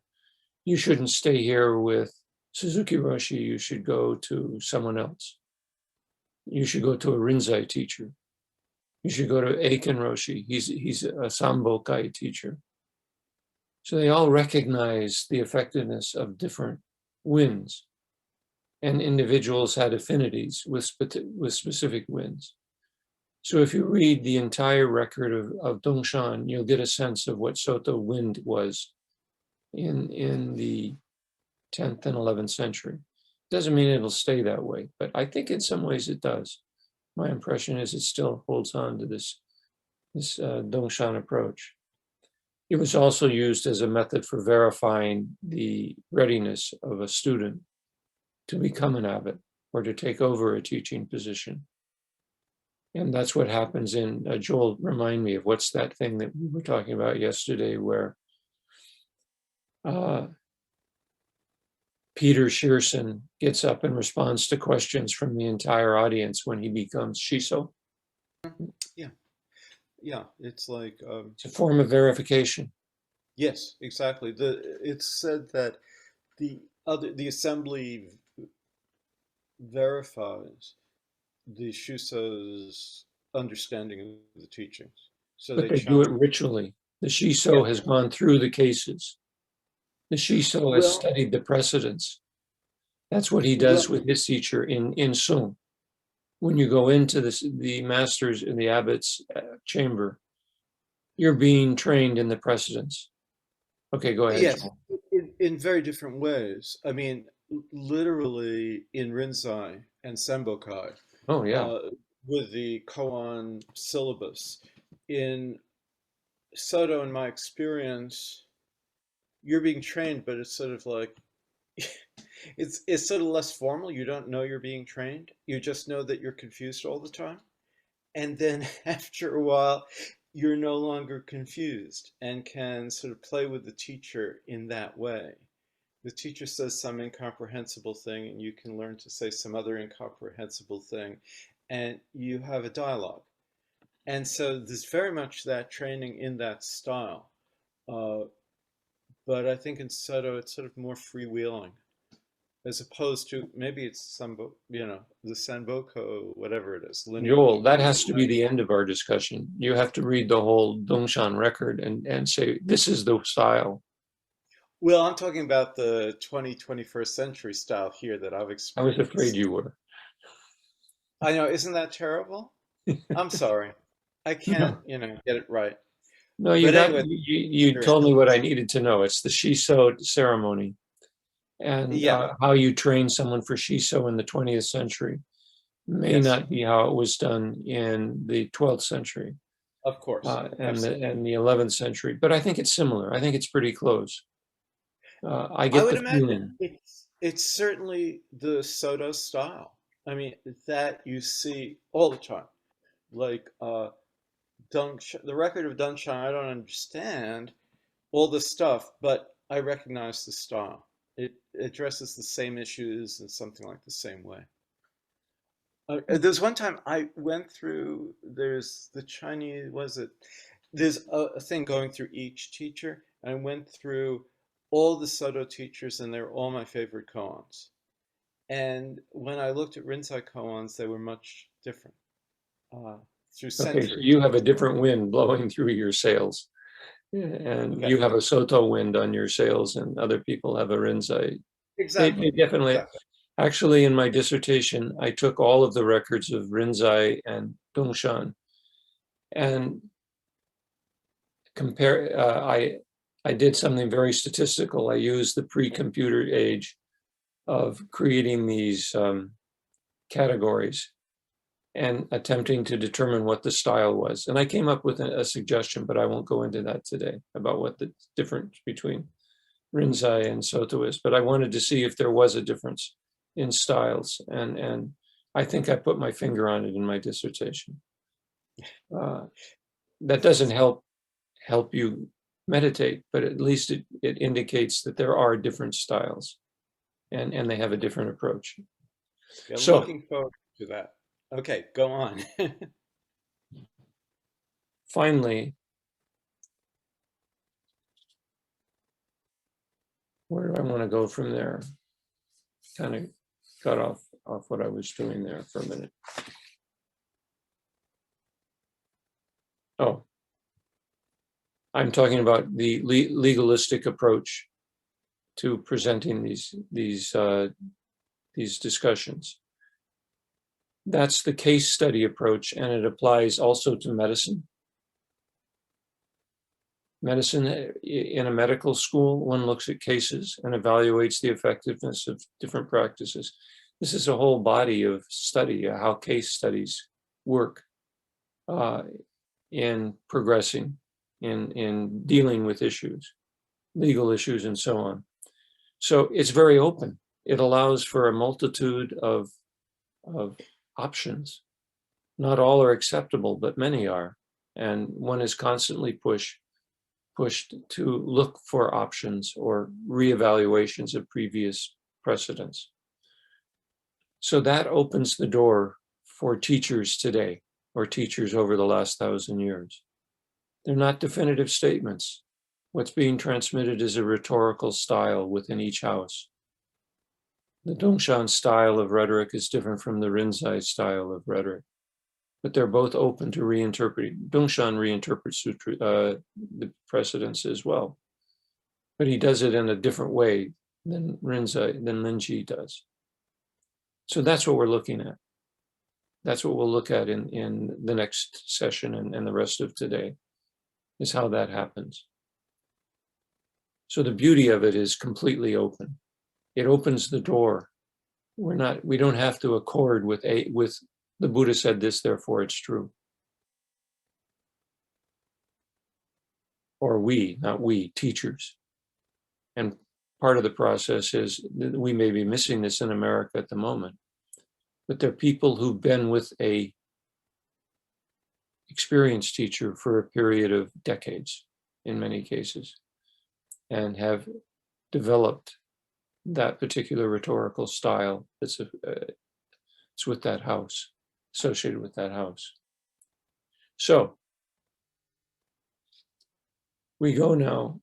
Speaker 2: You shouldn't stay here with Suzuki Roshi. You should go to someone else. You should go to a Rinzai teacher. You should go to Eiken Roshi. He's a Sambo Kai teacher. So they all recognize the effectiveness of different winds, and individuals had affinities with specific winds. So if you read the entire record of Dongshan, you'll get a sense of what Soto wind was in the 10th and 11th century. Doesn't mean it'll stay that way, but I think in some ways it does. My impression is it still holds on to this Dongshan approach. It was also used as a method for verifying the readiness of a student to become an abbot or to take over a teaching position. And that's what happens in, Joel, remind me of what's that thing that we were talking about yesterday where Peter Shearson gets up and responds to questions from the entire audience when he becomes Shiso.
Speaker 5: Yeah, it's like
Speaker 2: It's a form of verification.
Speaker 5: yes, exactly. It's said that the assembly verifies the Shuso's understanding of the teachings. So
Speaker 2: But they do
Speaker 5: challenge.
Speaker 2: it ritually. The Shiso has gone through the cases. The Shiso has studied the precedents. That's what he does with his teacher in Sung. When you go into the master's in the abbot's chamber, you're being trained in the precedents. Okay, go ahead.
Speaker 5: Yes,
Speaker 2: Joel.
Speaker 5: in very different ways. I mean, literally in Rinzai and Senbokai,
Speaker 2: Oh, yeah.
Speaker 5: with the koan syllabus. In Soto, in my experience, you're being trained, but it's sort of like it's sort of less formal. You don't know you're being trained. You just know that you're confused all the time. And then after a while, you're no longer confused and can sort of play with the teacher in that way. The teacher says some incomprehensible thing, and you can learn to say some other incomprehensible thing, and you have a dialogue. And so there's very much that training in that style. But I think in Soto, it's sort of more freewheeling, as opposed to maybe it's Sambo, the Sanboko, whatever it is.
Speaker 2: Joel, that has to be the end of our discussion. You have to read the whole Dongshan record and say, this is the style.
Speaker 5: Well, I'm talking about the 21st century style here that I've
Speaker 2: I
Speaker 5: experienced.
Speaker 2: was afraid you were.
Speaker 5: I know, isn't that terrible? I'm sorry. I can't, get it right.
Speaker 2: No, you
Speaker 5: But
Speaker 2: got
Speaker 5: anyway,
Speaker 2: you told me what I needed to know. It's the Shiso ceremony and
Speaker 5: yeah,
Speaker 2: how you train someone for Shiso in the 20th century may
Speaker 5: yes,
Speaker 2: not be how it was done in the 12th century
Speaker 5: of course.
Speaker 2: and the 11th century. But I think it's similar. I think it's pretty close. I
Speaker 5: I
Speaker 2: get
Speaker 5: would
Speaker 2: the
Speaker 5: imagine
Speaker 2: feeling.
Speaker 5: it's certainly the Soto style. I mean, that you see all the time. Like the record of Dongshan, I don't understand all the stuff, but I recognize the style. It addresses the same issues in something like the same way. There's one time I went through, there's the Chinese, there's a thing going through each teacher. I went through all the Soto teachers and they're all my favorite koans. And when I looked at Rinzai koans, they were much different through
Speaker 2: Okay, so
Speaker 5: centuries.
Speaker 2: you have a different wind blowing through your sails. And
Speaker 5: Okay.
Speaker 2: you have a Soto wind on your sails, and other people have a Rinzai.
Speaker 5: Exactly.
Speaker 2: They definitely.
Speaker 5: Exactly.
Speaker 2: Actually, in my dissertation, I took all of the records of Rinzai and Dongshan and compare. I did something very statistical. I used the pre-computer age of creating these categories and attempting to determine what the style was. And I came up with a suggestion, but I won't go into that today about what the difference between Rinzai and Soto is. But I wanted to see if there was a difference in styles. And I think I put my finger on it in my dissertation. That doesn't help you meditate, but at least it indicates that there are different styles and they have a different approach.
Speaker 5: Yeah,
Speaker 2: So,
Speaker 5: looking forward to that. Okay, go on.
Speaker 2: finally, where do I want to go from there? Kind of got off what I was doing there for a minute. Oh, I'm talking about the legalistic approach to presenting these discussions. That's the case study approach, and it applies also to medicine. Medicine, in a medical school, one looks at cases and evaluates the effectiveness of different practices. This is a whole body of study, how case studies work in progressing, in dealing with issues, legal issues, and so on. So it's very open. It allows for a multitude of options. Not all are acceptable, but many are. And one is constantly pushed to look for options or reevaluations of previous precedents. So that opens the door for teachers today, or teachers over the last 1,000 years. They're not definitive statements. What's being transmitted is a rhetorical style within each house. The Dongshan style of rhetoric is different from the Rinzai style of rhetoric, but they're both open to reinterpreting. Dongshan reinterprets sutra, the precedents as well, but he does it in a different way than Linji does. So that's what we're looking at. That's what we'll look at in the next session and the rest of today, is how that happens. So the beauty of it is completely open. It opens the door. We don't have to accord with the Buddha said this, therefore it's true. Or not we, teachers. And part of the process is that we may be missing this in America at the moment, but there are people who've been with a experienced teacher for a period of decades, in many cases, and have developed that particular rhetorical style that's it's with that house, associated with that house. So we go now.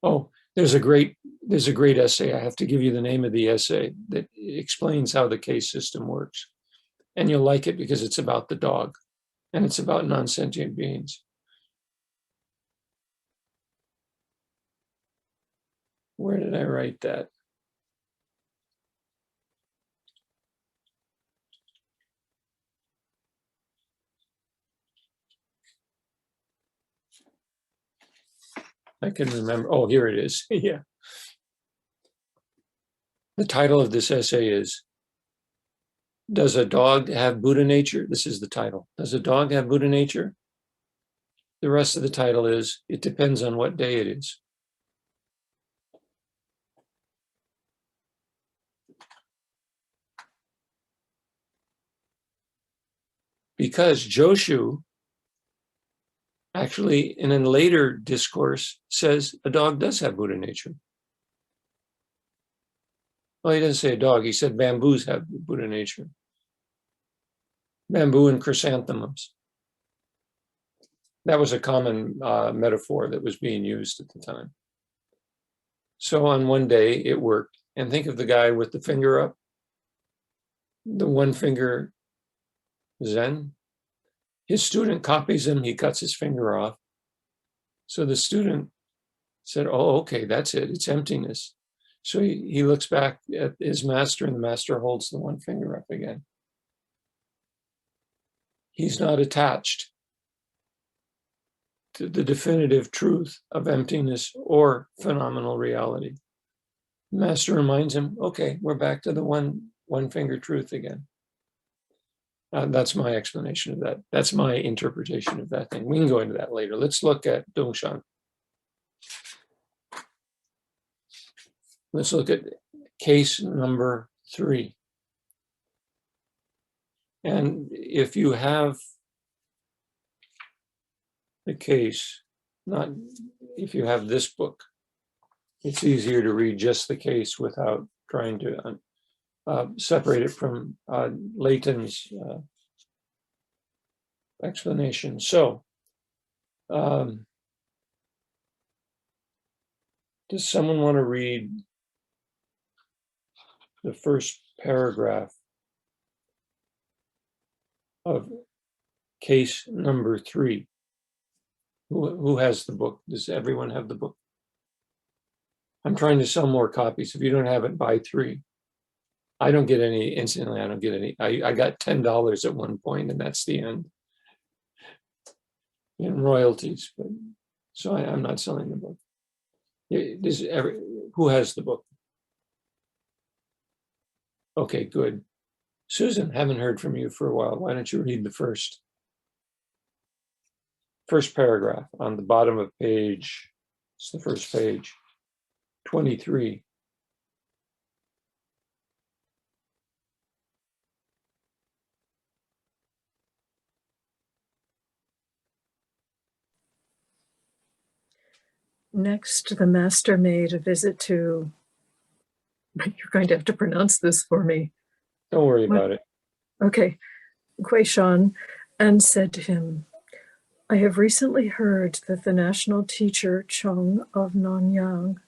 Speaker 2: Oh, there's a great essay. I have to give you the name of the essay that explains how the case system works. And you'll like it because it's about the dog and it's about non-sentient beings. Where did I write that? I can remember. Oh, here it is. Yeah. The title of this essay is, Does a Dog Have Buddha Nature? This is the title. Does a dog have Buddha nature? The rest of the title is, It depends on what day it is. Because Joshu actually, in a later discourse, says a dog does have Buddha nature. Well, he doesn't say a dog, he said bamboos have Buddha nature. Bamboo and chrysanthemums. That was a common metaphor that was being used at the time. So on one day, it worked. And think of the guy with the finger up, the one finger Zen. His student copies him, he cuts his finger off. So the student said, oh, okay, that's it. It's emptiness. So he looks back at his master, and the master holds the one finger up again. He's not attached to the definitive truth of emptiness or phenomenal reality. The master reminds him, okay, we're back to the one finger truth again. That's my explanation of that. That's my interpretation of that thing. We can go into that later. Let's look at Dongshan. Let's look at case number 3. And if you have the case, not if you have this book, it's easier to read just the case without trying to separate it from Leighton's explanation. So, does someone want to read the first paragraph of case number 3? Who has the book? Does everyone have the book? I'm trying to sell more copies. If you don't have it, buy 3. I don't get any, instantly, I don't get any. I got $10 at one point, and that's the end in royalties. But so I'm not selling the book. Who has the book? Okay, good. Susan, haven't heard from you for a while. Why don't you read the first paragraph on the bottom of page, it's the first page, 23.
Speaker 6: Next, the master made a visit to, you're going to have to pronounce this for me.
Speaker 2: Don't worry about it.
Speaker 6: Okay, Hui-neng, and said to him, I have recently heard that the national teacher Cheng of Nanyang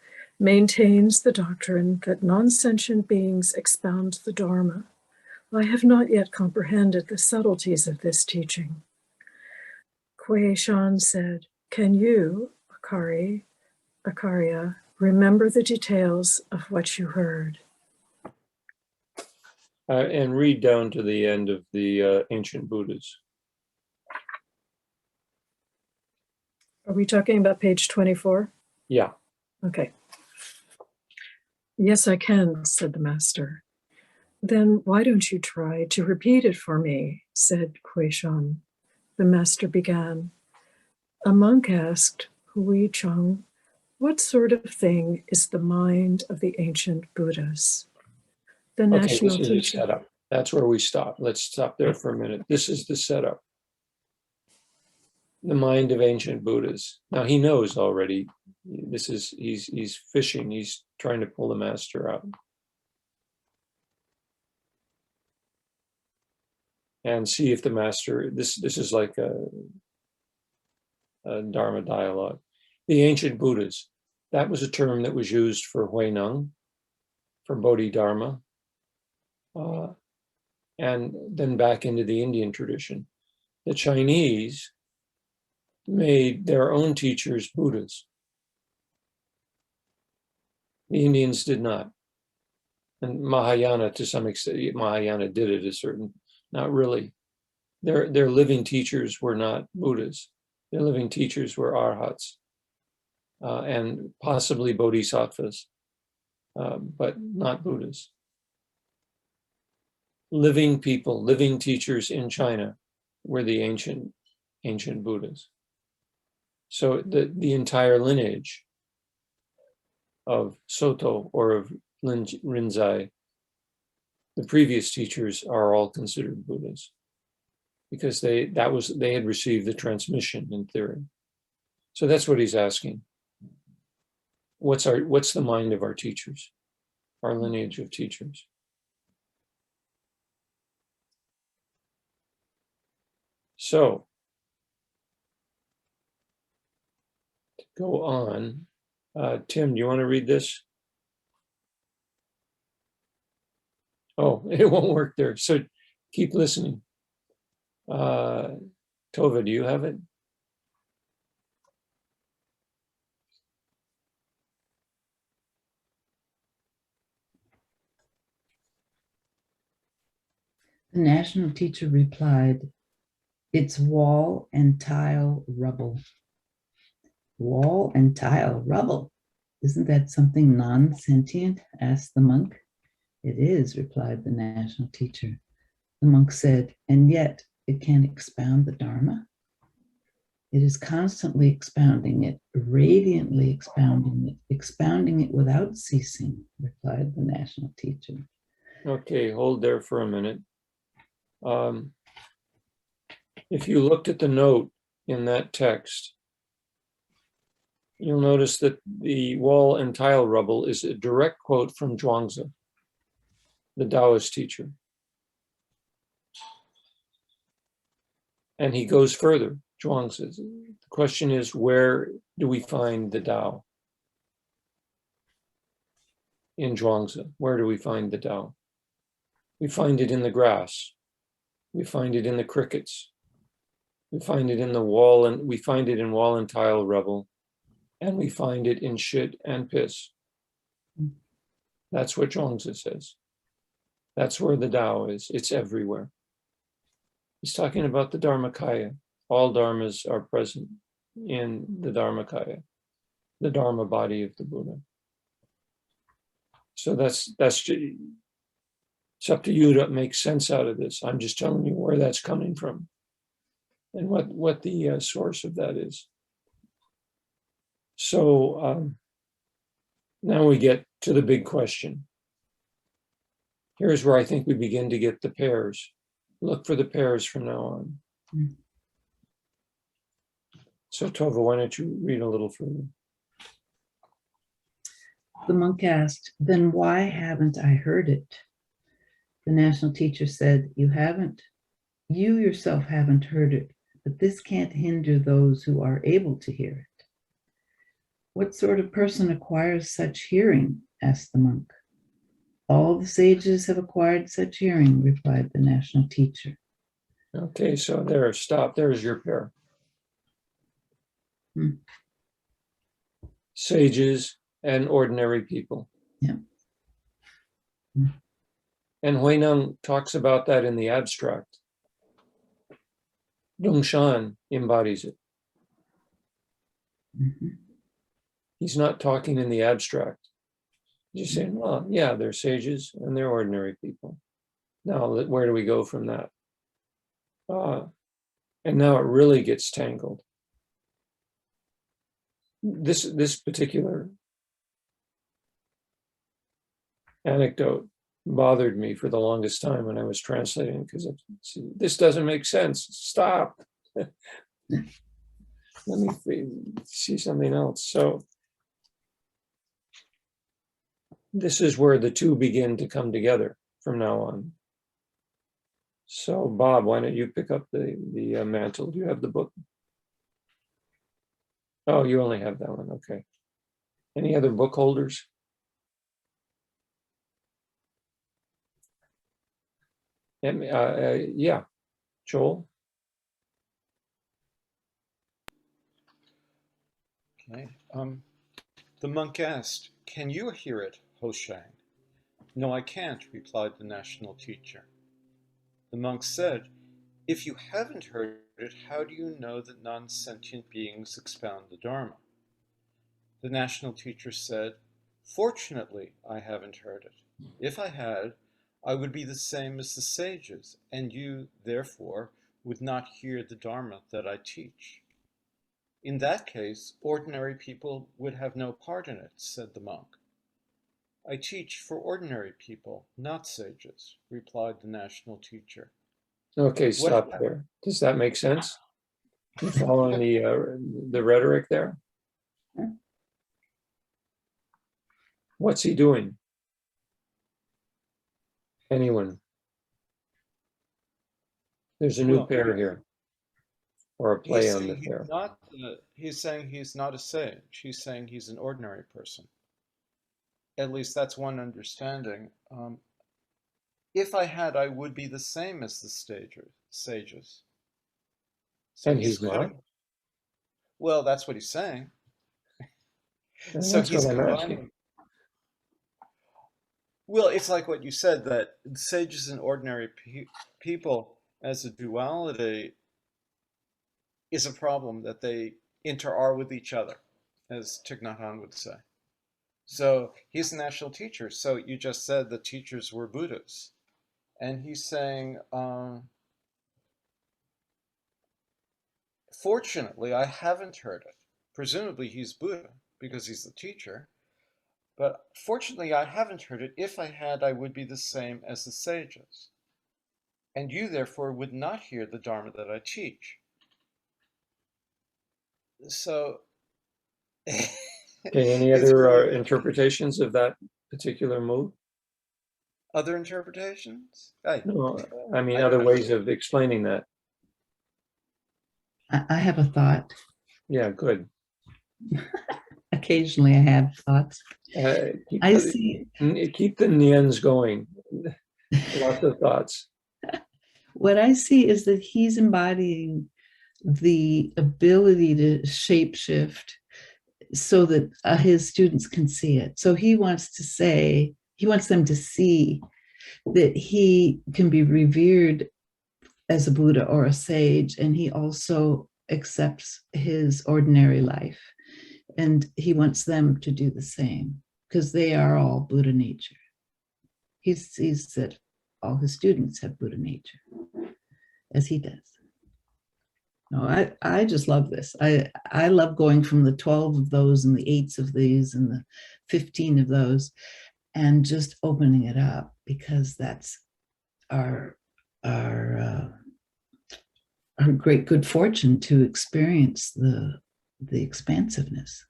Speaker 6: maintains the doctrine that non-sentient beings expound the Dharma. I have not yet comprehended the subtleties of this teaching. Hui-neng said, can you, Akarya, remember the details of what you heard?
Speaker 2: And read down to the end of the ancient Buddhas.
Speaker 6: Are we talking about page 24?
Speaker 2: Yeah.
Speaker 6: Okay. Yes, I can, said the master. Then why don't you try to repeat it for me, said Hui-neng. The master began. A monk asked Hui-neng, what sort of thing is the mind of the ancient Buddhas? The national
Speaker 2: this is
Speaker 6: teacher.
Speaker 2: the setup. That's where we stop. Let's stop there for a minute. This is the setup. The mind of ancient Buddhas. Now he knows already. This is he's fishing. He's trying to pull the master out. And see if the master. This is like a Dharma dialogue. The ancient Buddhas. That was a term that was used for Hui-neng, for Bodhidharma, and then back into the Indian tradition. The Chinese made their own teachers Buddhas. The Indians did not. And Mahayana, to some extent, Mahayana did it a certain, not really. Their living teachers were not Buddhas. Their living teachers were Arhats and possibly Bodhisattvas, but not Buddhas. Living people, living teachers in China were the ancient Buddhas. So the entire lineage of Soto or of Rinzai, the previous teachers are all considered Buddhas because they had received the transmission in theory. So that's what he's asking. What's the mind of our teachers, our lineage of teachers? So, to go on, Tim, do you want to read this? Oh, it won't work there. So keep listening. Tova, do you have it?
Speaker 7: The national teacher replied, "It's wall and tile rubble." Wall and tile rubble. Isn't that something non-sentient? Asked the monk. It is, replied the national teacher. The monk said, and yet it can expound the Dharma? It is constantly expounding it, radiantly expounding it without ceasing, replied the national teacher.
Speaker 2: Okay, hold there for a minute. If you looked at the note in that text, you'll notice that the wall and tile rubble is a direct quote from Zhuangzi, the Taoist teacher. And he goes further, Zhuangzi. The question is, where do we find the Tao? In Zhuangzi, where do we find the Tao? We find it in the grass. We find it in the crickets. We find it in the wall, and we find it in wall and tile rubble. And we find it in shit and piss. That's what Zhuangzi says. That's where the Tao is. It's everywhere. He's talking about the Dharmakaya. All Dharmas are present in the Dharmakaya, the Dharma body of the Buddha. So that's it's up to you to make sense out of this. I'm just telling you where that's coming from and what the source of that is. So now we get to the big question. Here's where I think we begin to get the pairs. Look for the pairs from now on. So Tova, why don't you read a little further?
Speaker 7: The monk asked, then why haven't I heard it? The national teacher said, you yourself haven't heard it, but this can't hinder those who are able to hear it. What sort of person acquires such hearing? Asked the monk. All the sages have acquired such hearing, replied the national teacher.
Speaker 2: Okay, so there, stop. There's your pair. Sages and ordinary people.
Speaker 7: Yeah.
Speaker 2: And Hui-neng talks about that in the abstract. Dongshan embodies it. He's not talking in the abstract. He's saying, well, yeah, they're sages and they're ordinary people. Now, where do we go from that? And now it really gets tangled. This particular anecdote bothered me for the longest time when I was translating, because this doesn't make sense. Stop. Let me see something else. So this is where the two begin to come together from now on. So Bob, why don't you pick up the mantle? Do you have the book? Oh, you only have that one. Okay. Any other book holders? And, yeah, Joel.
Speaker 5: Okay. The monk asked, "Can you hear it, Ho-shang?" "No, I can't," replied the national teacher. The monk said, "If you haven't heard it, how do you know that non-sentient beings expound the Dharma?" The national teacher said, "Fortunately, I haven't heard it. If I had, I would be the same as the sages, and you, therefore, would not hear the Dharma that I teach." "In that case, ordinary people would have no part in it," said the monk. "I teach for ordinary people, not sages," replied the national teacher.
Speaker 2: Okay, stop there. Does that make sense? You following the rhetoric there? What's he doing? Anyone? There's a new pair here, or a play on the pair.
Speaker 5: He's saying he's not a sage. He's saying he's an ordinary person. At least that's one understanding. If I had, I would be the same as the sages. So
Speaker 2: And he's not?
Speaker 5: Well, that's what he's saying.
Speaker 2: And
Speaker 5: So
Speaker 2: that's
Speaker 5: he's
Speaker 2: what I'm
Speaker 5: combining.
Speaker 2: asking.
Speaker 5: Well, it's like what you said, that sages and ordinary people as a duality is a problem, that they inter-are with each other, as Thich Nhat Hanh would say. So he's a national teacher. So you just said the teachers were Buddhas. And he's saying, fortunately, I haven't heard it. Presumably he's Buddha because he's the teacher. But fortunately, I haven't heard it. If I had, I would be the same as the sages. And you, therefore, would not hear the Dharma that I teach. So,
Speaker 2: Okay, any
Speaker 5: it's
Speaker 2: other
Speaker 5: really
Speaker 2: interpretations of that particular move?
Speaker 5: other interpretations?
Speaker 2: No, I mean,
Speaker 5: I don't
Speaker 2: other
Speaker 5: know.
Speaker 2: ways of explaining that.
Speaker 7: I have a thought.
Speaker 2: Yeah, good.
Speaker 7: Occasionally I have thoughts.
Speaker 2: Keep
Speaker 7: I
Speaker 2: the,
Speaker 7: see
Speaker 2: keep the nians going. Lots of thoughts.
Speaker 7: what I see is that he's embodying the ability to shapeshift so that his students can see it. So he wants to say, he wants them to see that he can be revered as a Buddha or a sage, and he also accepts his ordinary life. And he wants them to do the same because they are all Buddha nature. He sees that all his students have Buddha nature, as he does. No, I just love this. I love going from the 12 of those and the 8s of these and the 15 of those and just opening it up, because that's our great good fortune to experience the expansiveness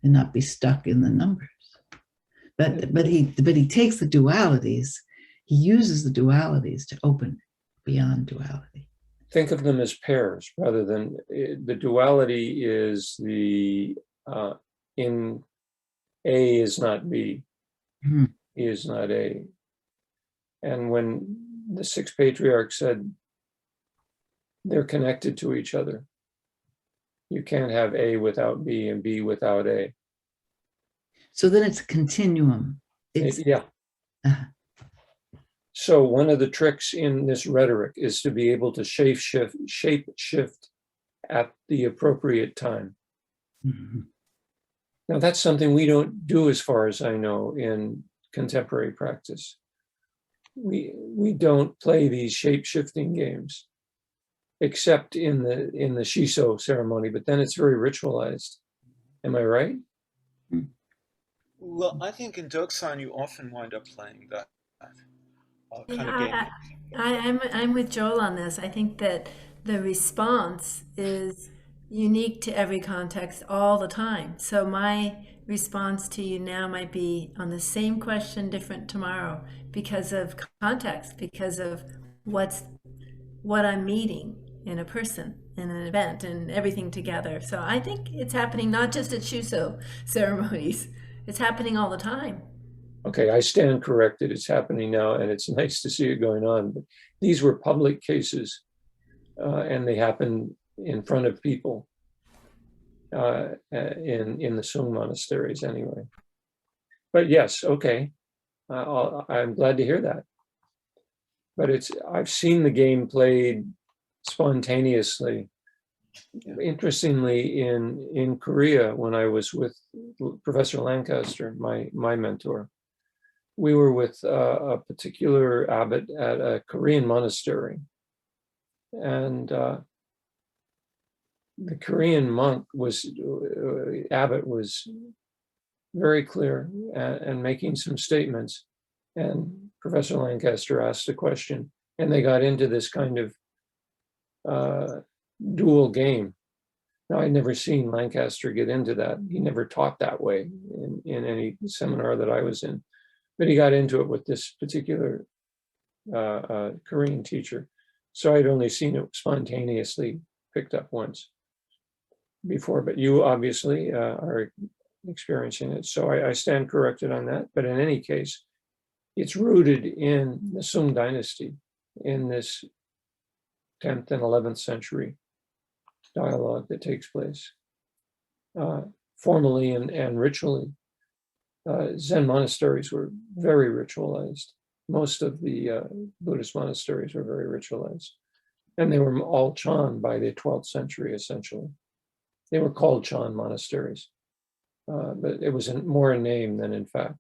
Speaker 7: and not be stuck in the numbers. But he takes the dualities, he uses the dualities to open beyond duality.
Speaker 2: Think of them as pairs rather than the duality is the in A is not B,
Speaker 7: Mhm.
Speaker 2: B is not A. And when the six patriarchs said they're connected to each other, you can't have A without B and B without A.
Speaker 7: So then it's a continuum. It's
Speaker 2: Yeah. So one of the tricks in this rhetoric is to be able to shape shift at the appropriate time.
Speaker 7: Mhm.
Speaker 2: Now that's something we don't do, as far as I know, in contemporary practice. We don't play these shape-shifting games, except in the shiso ceremony, but then it's very ritualized. Am I right?
Speaker 5: Well, I think in Dongshan you often wind up playing that kind of game.
Speaker 1: Yeah, I'm with Joel on this. I think that the response is unique to every context all the time. So my response to you now might be on the same question, different tomorrow, because of context, because of what I'm meeting in a person, in an event, and everything together. So I think it's happening not just at Shuso ceremonies; it's happening all the time.
Speaker 2: Okay, I stand corrected. It's happening now, and it's nice to see it going on. But these were public cases, and they happened in front of people in the Sung monasteries, anyway. But yes, okay, I'm glad to hear that. But I've seen the game played spontaneously. Interestingly, in Korea, when I was with Professor Lancaster, my mentor, we were with a particular abbot at a Korean monastery. And the Korean abbot was very clear and making some statements. And Professor Lancaster asked a question, and they got into this kind of dual game. Now, I'd never seen Lancaster get into that. He never taught that way in any seminar that I was in. But he got into it with this particular Korean teacher. So I'd only seen it spontaneously picked up once before, but you obviously are experiencing it. So I stand corrected on that. But in any case, it's rooted in the Sung dynasty, in this 10th and 11th century dialogue that takes place formally and ritually. Zen monasteries were very ritualized. Most of the Buddhist monasteries were very ritualized. And they were all Chan by the 12th century, essentially. They were called Chan monasteries, but it was more a name than in fact.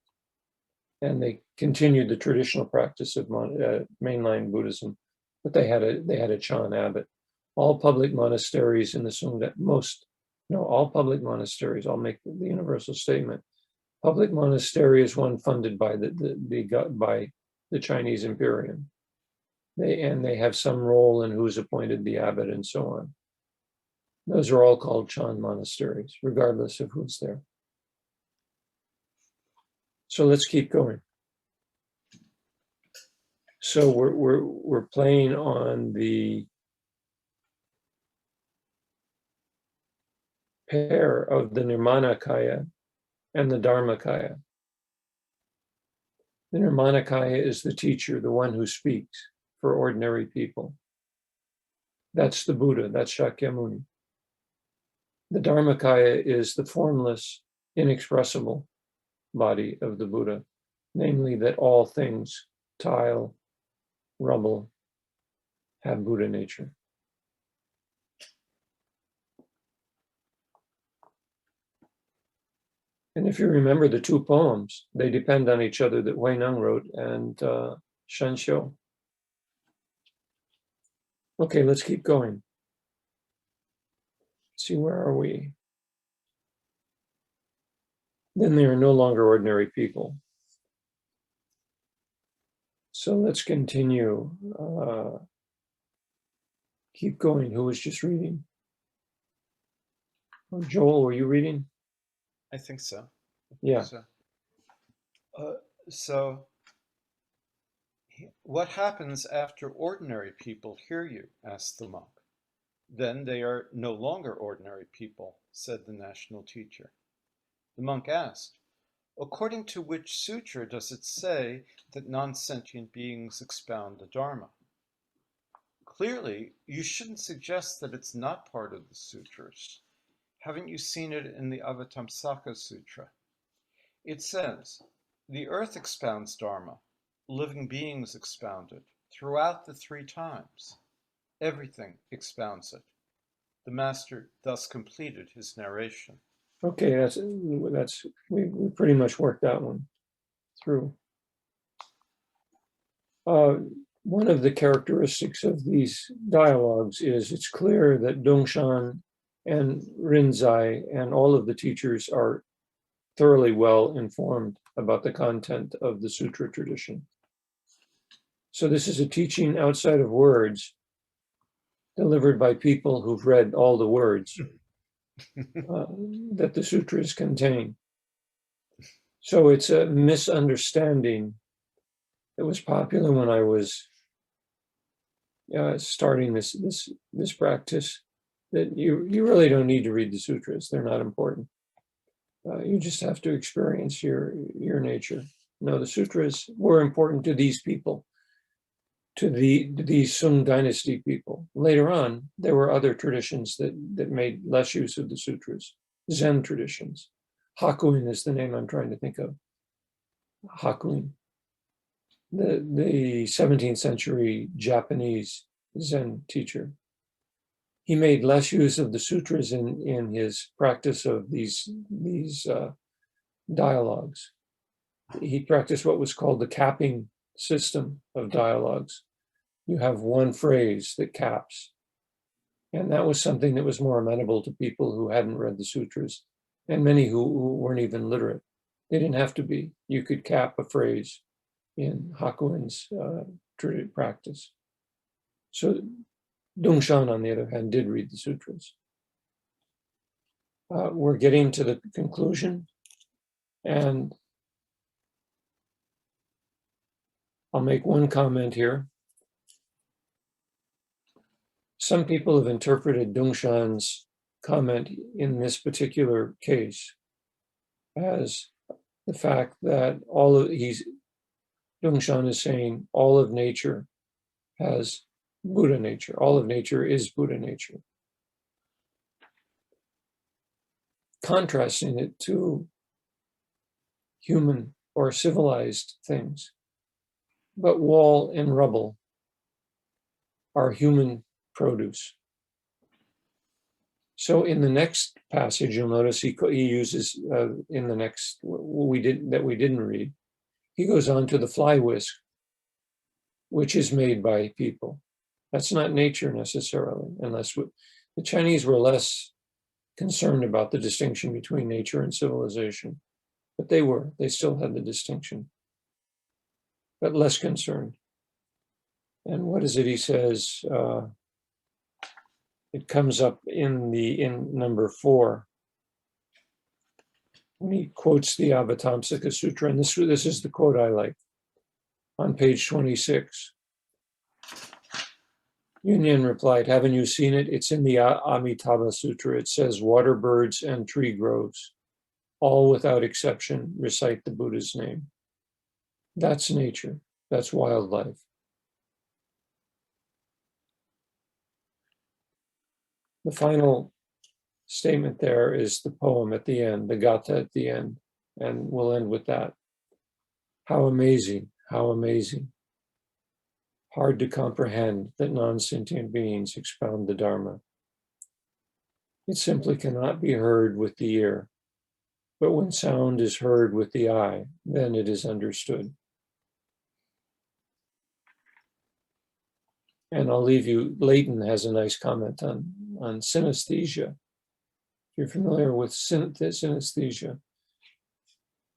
Speaker 2: And they continued the traditional practice of mainline Buddhism, but they had a Chan abbot. All public monasteries in the Sungha, all public monasteries, I'll make the universal statement. Public monastery is one funded by by the Chinese Imperium. They have some role in who's appointed the abbot and so on. Those are all called Chan monasteries, regardless of who's there. So let's keep going. So we're playing on the pair of the Nirmanakaya and the Dharmakaya. The Nirmanakaya is the teacher, the one who speaks for ordinary people. That's the Buddha, that's Shakyamuni. The Dharmakaya is the formless, inexpressible body of the Buddha, namely that all things, tile, rubble, have Buddha nature. And if you remember the two poems, they depend on each other that Hui-neng wrote and Shenxiu. Okay, let's keep going. Let's see, where are we? Then they are no longer ordinary people. So let's continue. Keep going. Who was just reading? Oh, Joel, were you reading?
Speaker 5: I think so.
Speaker 2: Yeah.
Speaker 5: So what happens after ordinary people hear you? Asked the monk. Then they are no longer ordinary people, said the national teacher. The monk asked, according to which sutra does it say that non-sentient beings expound the Dharma? Clearly, you shouldn't suggest that it's not part of the sutras. Haven't you seen it in the Avatamsaka Sutra? It says, the earth expounds Dharma, living beings expound it, throughout the 3 times. Everything expounds it. The master thus completed his narration.
Speaker 2: Okay, we pretty much worked that one through. One of the characteristics of these dialogues is it's clear that Dongshan and Rinzai and all of the teachers are thoroughly well informed about the content of the sutra tradition. So this is a teaching outside of words, delivered by people who've read all the words that the sutras contain. So it's a misunderstanding that was popular when I was starting this practice, that you really don't need to read the sutras. They're not important. You just have to experience your nature. No, the sutras were important to these people, to these Sung dynasty people. Later on, there were other traditions that made less use of the sutras, Zen traditions. Hakuin is the name I'm trying to think of. Hakuin, the 17th century Japanese Zen teacher. He made less use of the sutras in his practice of these dialogues. He practiced what was called the capping system of dialogues. You have one phrase that caps. And that was something that was more amenable to people who hadn't read the sutras, and many who weren't even literate. They didn't have to be. You could cap a phrase in Hakuin's practice. So Dongshan, on the other hand, did read the sutras. We're getting to the conclusion, and I'll make one comment here. Some people have interpreted Dongshan's comment in this particular case as the fact that Dongshan is saying all of nature has Buddha nature. All of nature is Buddha nature. Contrasting it to human or civilized things. But wall and rubble are human produce. So in the next passage, you'll notice he uses in the next we didn't read. He goes on to the fly whisk, which is made by people. That's not nature necessarily, unless the Chinese were less concerned about the distinction between nature and civilization, but they still had the distinction, but less concerned. And what is it he says? It comes up in number 4 when he quotes the Avatamsaka Sutra, and this is the quote I like, on page 26. Yunyan replied, haven't you seen it? It's in the Amitabha Sutra. It says, water, birds, and tree groves, all without exception, recite the Buddha's name. That's nature. That's wildlife. The final statement there is the poem at the end, the Gatha at the end, and we'll end with that. How amazing, how amazing. Hard to comprehend that non-sentient beings expound the Dharma. It simply cannot be heard with the ear, but when sound is heard with the eye, then it is understood. And I'll leave you, Leighton has a nice comment on synesthesia. If you're familiar with synesthesia,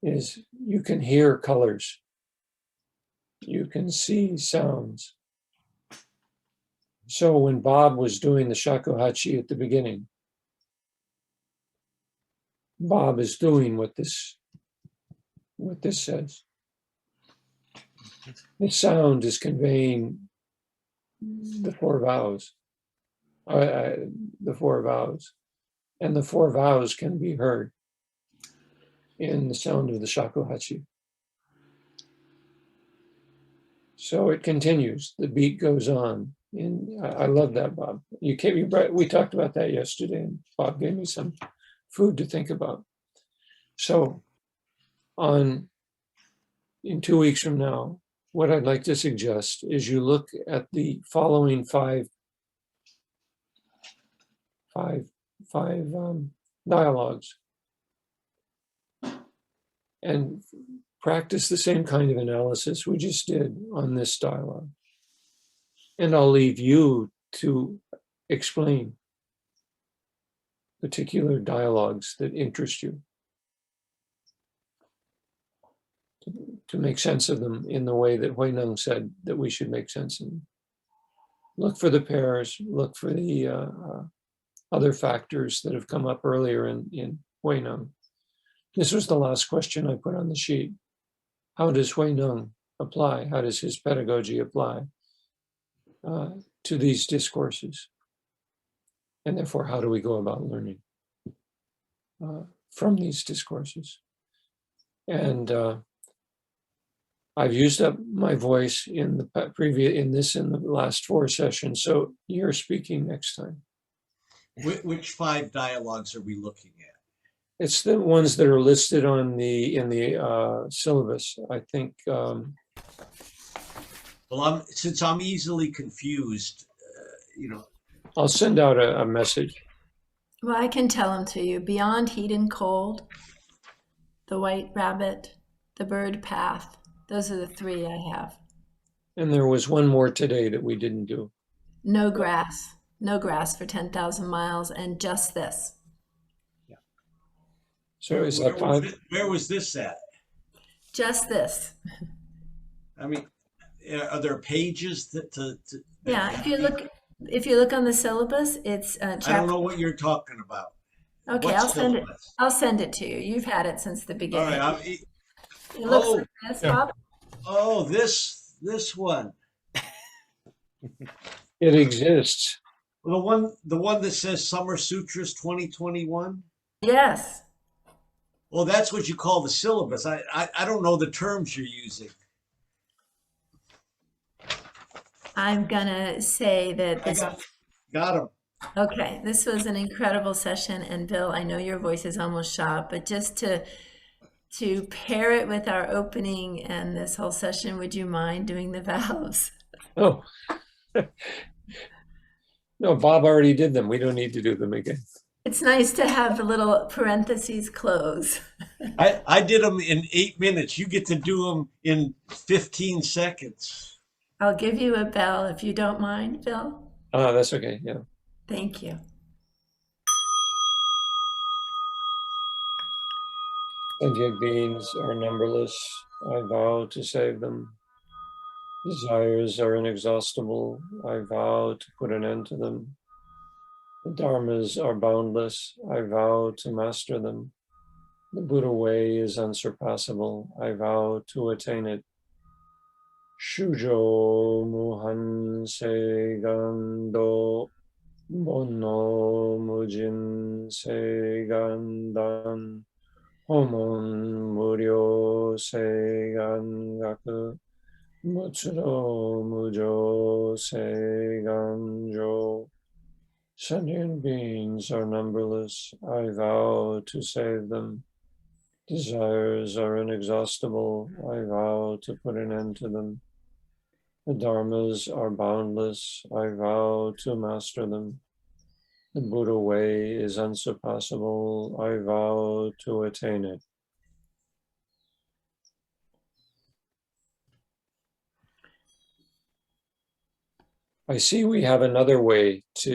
Speaker 2: is you can hear colors, you can see sounds. So when Bob was doing the shakuhachi at the beginning, Bob is doing what this says. The sound is conveying the 4 vows, and the 4 vows can be heard in the sound of the shakuhachi. So it continues. The beat goes on. I love that, Bob. We talked about that yesterday, and Bob gave me some food to think about. So, in 2 weeks from now, what I'd like to suggest is you look at the following five dialogues and practice the same kind of analysis we just did on this dialogue. And I'll leave you to explain particular dialogues that interest you, to make sense of them in the way that Hui-neng said that we should make sense of them. Look for the pairs, look for the other factors that have come up earlier in Hui-neng. This was the last question I put on the sheet. How does Hui-neng apply? How does his pedagogy apply to these discourses? And therefore, how do we go about learning from these discourses? And I've used up my voice in the last 4 sessions, so you're speaking next time.
Speaker 4: Which 5 dialogues are we looking at?
Speaker 2: It's the ones that are listed in the syllabus, I think.
Speaker 4: Well, since I'm easily confused,
Speaker 2: I'll send out a message.
Speaker 1: Well, I can tell them to you. Beyond heat and cold, the white rabbit, the bird path. Those are the 3 I have.
Speaker 2: And there was one more today that we didn't do.
Speaker 1: No grass for 10,000 miles, and just this.
Speaker 2: Yeah. So is that 5?
Speaker 4: Where was this at?
Speaker 1: Just this.
Speaker 4: I mean, are there pages
Speaker 1: yeah, if you look on the syllabus, it's
Speaker 4: chapter. I don't know what you're talking about.
Speaker 1: Okay, I'll send it to you. You've had it since the beginning.
Speaker 4: All right.
Speaker 1: It looks like this, Bob.
Speaker 4: Oh, this one.
Speaker 2: It exists.
Speaker 4: The one that says Summer Sutras 2021.
Speaker 1: Yes.
Speaker 4: Well, that's what you call the syllabus. I don't know the terms you're using.
Speaker 1: I'm gonna say that this.
Speaker 4: Got him.
Speaker 1: Okay, this was an incredible session, and Bill, I know your voice is almost shot, but just to to pair it with our opening and this whole session, would you mind doing the vows?
Speaker 2: Oh. No, Bob already did them. We don't need to do them again.
Speaker 1: It's nice to have the little parentheses close.
Speaker 4: I did them in 8 minutes. You get to do them in 15 seconds.
Speaker 1: I'll give you a bell if you don't mind, Bill.
Speaker 2: That's okay, yeah.
Speaker 1: Thank you.
Speaker 2: Sentient beings are numberless. I vow to save them. Desires are inexhaustible. I vow to put an end to them. The dharmas are boundless. I vow to master them. The Buddha way is unsurpassable. I vow to attain it. Shujo muhan se gando bono mujin se gandan homon muryo se gangaku mutsuro mujo se ganjo. Sentient beings are numberless. I vow to save them. Desires are inexhaustible. I vow to put an end to them. The dharmas are boundless. I vow to master them. The Buddha way is unsurpassable. I vow to attain it. I see we have another way to